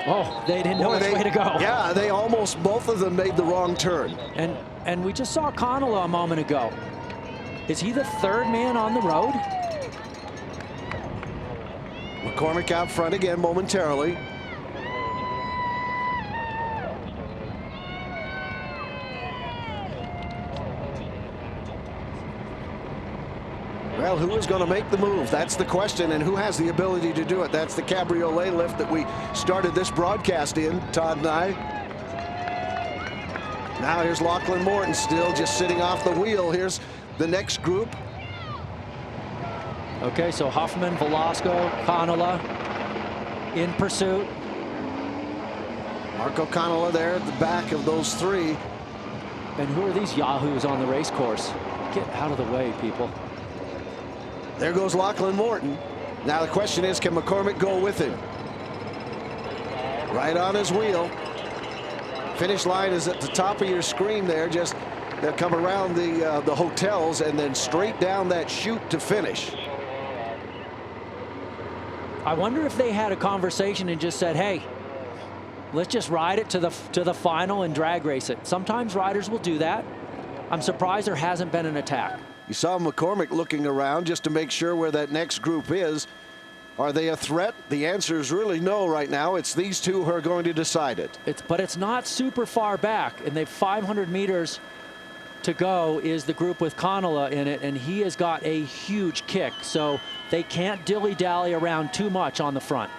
Oh, they didn't know which way to go. Yeah, they almost, both of them made the wrong turn. And we just saw Connell a moment ago. Is he the third man on the road? McCormick out front again momentarily. Well, who is going to make the move? That's the question, and who has the ability to do it? That's the cabriolet lift that we started this broadcast in, Todd and I. Now here's Lachlan Morton still just sitting off the wheel. Here's the next group. Okay, so Huffman, Velasco, Canola in pursuit. Marco Canola there at the back of those three. And who are these yahoos on the race course? Get out of the way, people. There goes Lachlan Morton. Now the question is, can McCormick go with him? Right on his wheel. Finish line is at the top of your screen there. Just they'll come around the hotels and then straight down that chute to finish. I wonder if they had a conversation and just said, hey, let's just ride it to the final and drag race it. Sometimes riders will do that. I'm surprised there hasn't been an attack. You saw McCormick looking around just to make sure where that next group is. Are they a threat? The answer is really no right now. It's these two who are going to decide it. But it's not super far back, and they've 500 meters to go is the group with Canola in it, and he has got a huge kick, so they can't dilly-dally around too much on the front.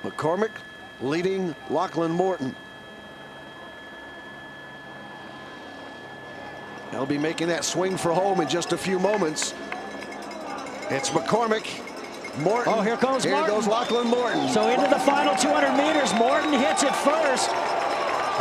McCormick leading Lachlan Morton. They'll be making that swing for home in just a few moments. It's McCormick. Morton. Oh, here goes Morton. Here goes Lachlan Morton. So into the final 200 meters, Morton hits it first.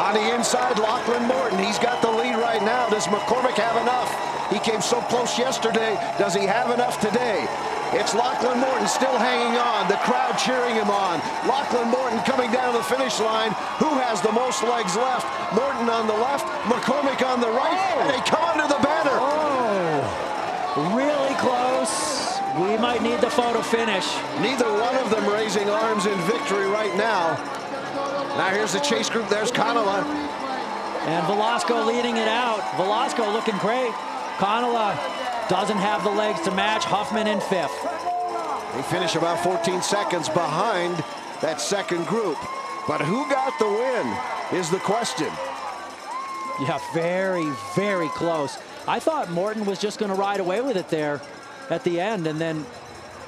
On the inside, Lachlan Morton. He's got the lead right now. Does McCormick have enough? He came so close yesterday. Does he have enough today? It's Lachlan Morton still hanging on. The crowd cheering him on. Lachlan Morton coming down to the finish line. Who has the most legs left? Morton on the left, McCormick on the right, and they come under the banner. Oh, really close. We might need the photo finish. Neither one of them raising arms in victory right now. Now here's the chase group. There's Canola. And Velasco leading it out. Velasco looking great. Canola doesn't have the legs to match. Huffman in fifth. They finish about 14 seconds behind that second group. But who got the win is the question. Yeah, very, very close. I thought Morton was just going to ride away with it there at the end, and then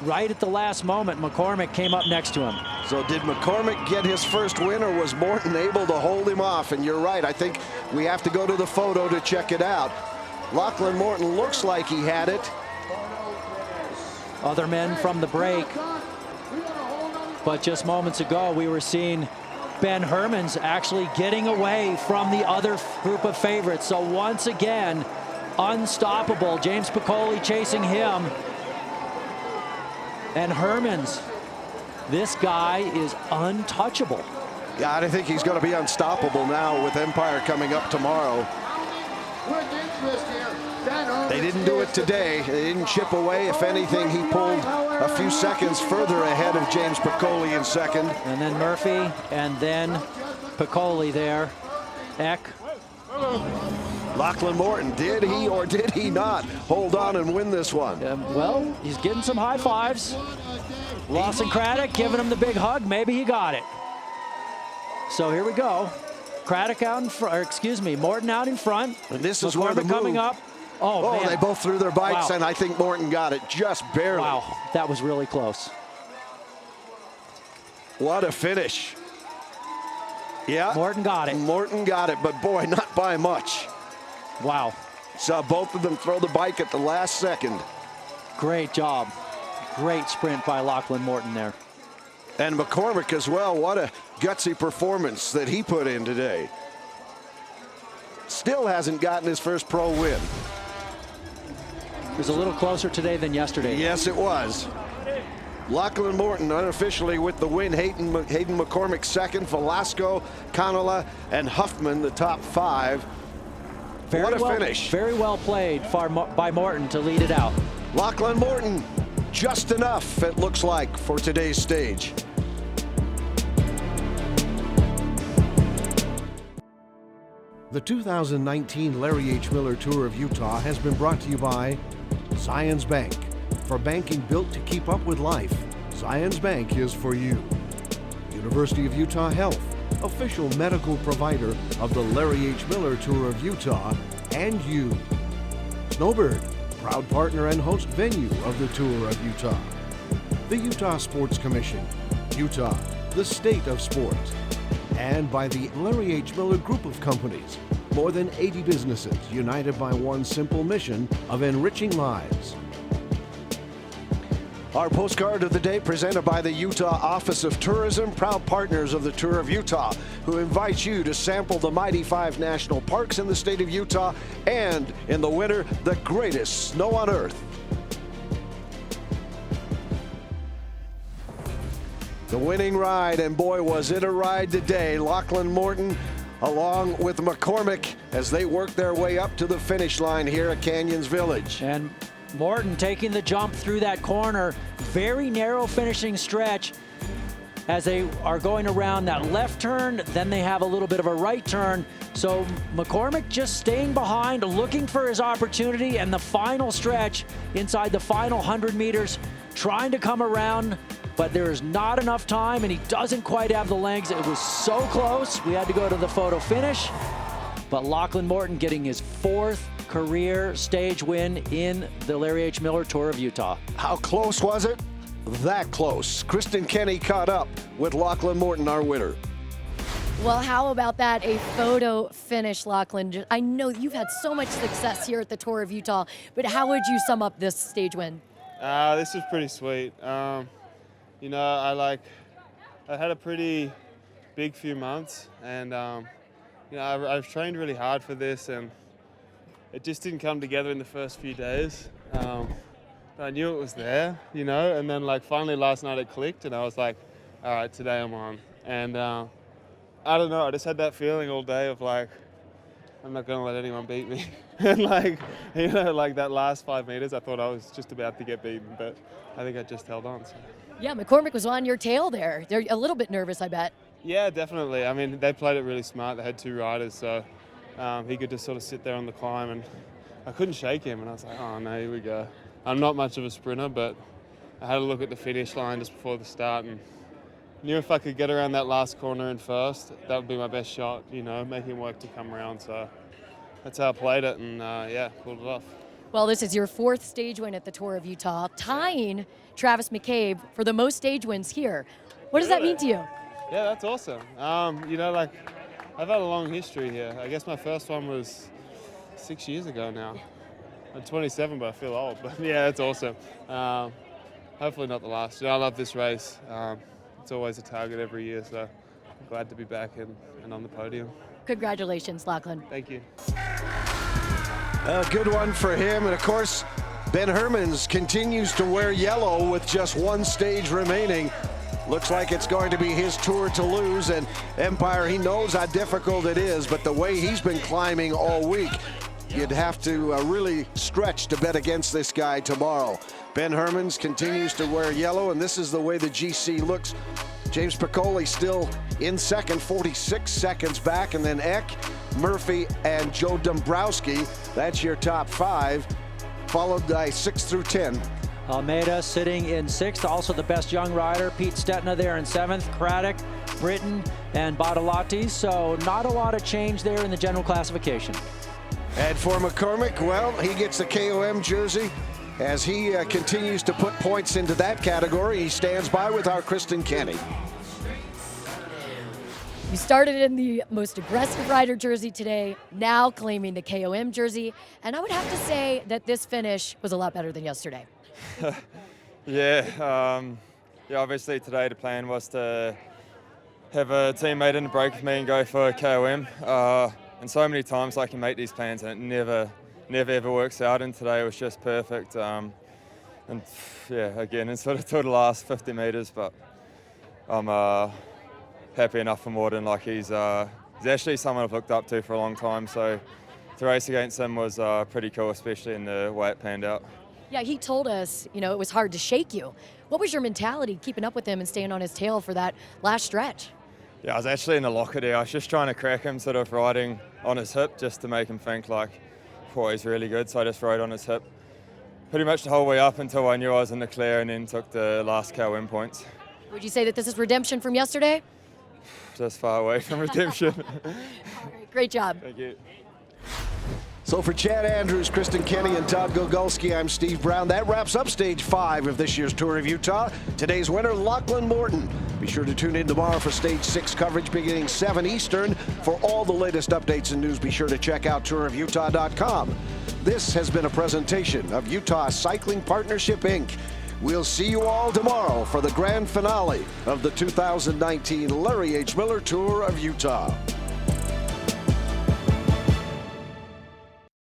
right at the last moment, McCormick came up next to him. So did McCormick get his first win, or was Morton able to hold him off? And you're right, I think we have to go to the photo to check it out. Lachlan Morton looks like he had it. Other men from the break. But just moments ago, we were seeing Ben Hermans actually getting away from the other group of favorites. So once again, unstoppable. James Piccoli chasing him. And Hermans, this guy is untouchable. Yeah, I think he's going to be unstoppable now with Empire coming up tomorrow. They didn't do it today. They didn't chip away. If anything, he pulled a few seconds further ahead of James Piccoli in second. And then Murphy, and then Piccoli there. Eck. Lachlan Morton, did he or did he not hold on and win this one? Well, he's getting some high fives. Lawson Craddock giving him the big hug. Maybe he got it. So here we go. Craddock out in front, or excuse me, Morton out in front. And this is where the move coming up. Oh, man. They both threw their bikes, Wow. and I think Morton got it just barely. Wow, that was really close. What a finish. Yeah. Morton got it. Morton got it, but boy, not by much. Wow. Saw both of them throw the bike at the last second. Great job. Great sprint by Lachlan Morton there. And McCormick as well. What a gutsy performance that he put in today. Still hasn't gotten his first pro win. It was a little closer today than yesterday. Yes, it was. Lachlan Morton unofficially with the win. Hayden McCormick second. Velasco, Canola, and Huffman the top five. What a finish. Very well played by Morton to lead it out. Lachlan Morton, just enough, it looks like, for today's stage. The 2019 Larry H. Miller Tour of Utah has been brought to you by Zions Bank, for banking built to keep up with life, Zions Bank is for you. University of Utah Health, official medical provider of the Larry H. Miller Tour of Utah, and you. Snowbird, proud partner and host venue of the Tour of Utah. The Utah Sports Commission, Utah, the state of sports. And by the Larry H. Miller Group of Companies, more than 80 businesses united by one simple mission of enriching lives. Our postcard of the day presented by the Utah Office of Tourism, proud partners of the Tour of Utah, who invites you to sample the mighty 5 national parks in the state of Utah and, in the winter, the greatest snow on earth. The winning ride, and boy was it a ride today. Lachlan Morton along with McCormick as they work their way up to the finish line here at Canyons Village. And Morton taking the jump through that corner. Very narrow finishing stretch as they are going around that left turn. Then they have a little bit of a right turn. So McCormick just staying behind, looking for his opportunity, and the final stretch inside the final 100 meters, trying to come around, but there is not enough time, and he doesn't quite have the legs. It was so close. We had to go to the photo finish, but Lachlan Morton getting his 4th career stage win in the Larry H. Miller Tour of Utah. How close was it? That close. Kristen Kenny caught up with Lachlan Morton, our winner. Well, how about that? A photo finish, Lachlan. I know you've had so much success here at the Tour of Utah, but how would you sum up this stage win? This was pretty sweet. You know, I had a pretty big few months, and you know, I've trained really hard for this, and it just didn't come together in the first few days. But I knew it was there, you know, and then finally last night it clicked, and I was like, all right, today I'm on. And I don't know, I just had that feeling all day of I'm not gonna let anyone beat me. And you know, that last 5 meters, I thought I was just about to get beaten, but I think I just held on. So. Yeah, McCormick was on your tail there. They're a little bit nervous, I bet. Yeah, definitely. I mean, they played it really smart. They had 2 riders, so he could just sort of sit there on the climb, and I couldn't shake him, and I was like, oh no, here we go. I'm not much of a sprinter, but I had a look at the finish line just before the start, and knew if I could get around that last corner in first, that would be my best shot, you know, make him work to come around. So that's how I played it, and yeah, pulled it off. Well, this is your 4th stage win at the Tour of Utah, tying Travis McCabe for the most stage wins here. What does that mean to you? Yeah, that's awesome. You know, I've had a long history here. I guess my first one was 6 years ago now. I'm 27, but I feel old. But yeah, it's awesome. Hopefully not the last. You know, I love this race. It's always a target every year, so I'm glad to be back and on the podium. Congratulations, Lachlan. Thank you. A good one for him, and of course, Ben Hermans continues to wear yellow with just 1 stage remaining. Looks like it's going to be his tour to lose, and Empire, he knows how difficult it is, but the way he's been climbing all week, you'd have to really stretch to bet against this guy tomorrow. Ben Hermans continues to wear yellow, and this is the way the GC looks. James Piccoli still in second, 46 seconds back, and then Eck, Murphy, and Joe Dombrowski. That's your top 5, followed by 6 through 10. Almeida sitting in 6th, also the best young rider. Pete Stetna there in 7th, Craddock, Britton, and Badalati. So not a lot of change there in the general classification. And for McCormick, well, he gets the KOM jersey as he continues to put points into that category. He stands by with our Kristen Kenny. You started in the most aggressive rider jersey today, now claiming the KOM jersey. And I would have to say that this finish was a lot better than yesterday. Yeah, obviously today the plan was to have a teammate in the break with me and go for KOM. And so many times you make these plans and it never ever works out, and today it was just perfect. And yeah, again, it's sort of till the last 50 meters, but I'm happy enough for Morton. He's actually someone I've looked up to for a long time, so to race against him was pretty cool, especially in the way it panned out. Yeah, he told us, you know, it was hard to shake you. What was your mentality keeping up with him and staying on his tail for that last stretch? Yeah, I was actually in the locker there. I was just trying to crack him, sort of riding on his hip just to make him think oh, he's really good. So I just rode on his hip. pretty much the whole way up until I knew I was in the clear, and then took the last KOM points. Would you say that this is redemption from yesterday? Just far away from redemption. All right, great job. Thank you. So for Chad Andrews, Kristen Kenny, and Todd Gogolski, I'm Steve Brown. That wraps up Stage 5 of this year's Tour of Utah. Today's winner, Lachlan Morton. Be sure to tune in tomorrow for Stage 6 coverage beginning 7 Eastern. For all the latest updates and news, be sure to check out tourofutah.com. This has been a presentation of Utah Cycling Partnership, Inc. We'll see you all tomorrow for the grand finale of the 2019 Larry H. Miller Tour of Utah.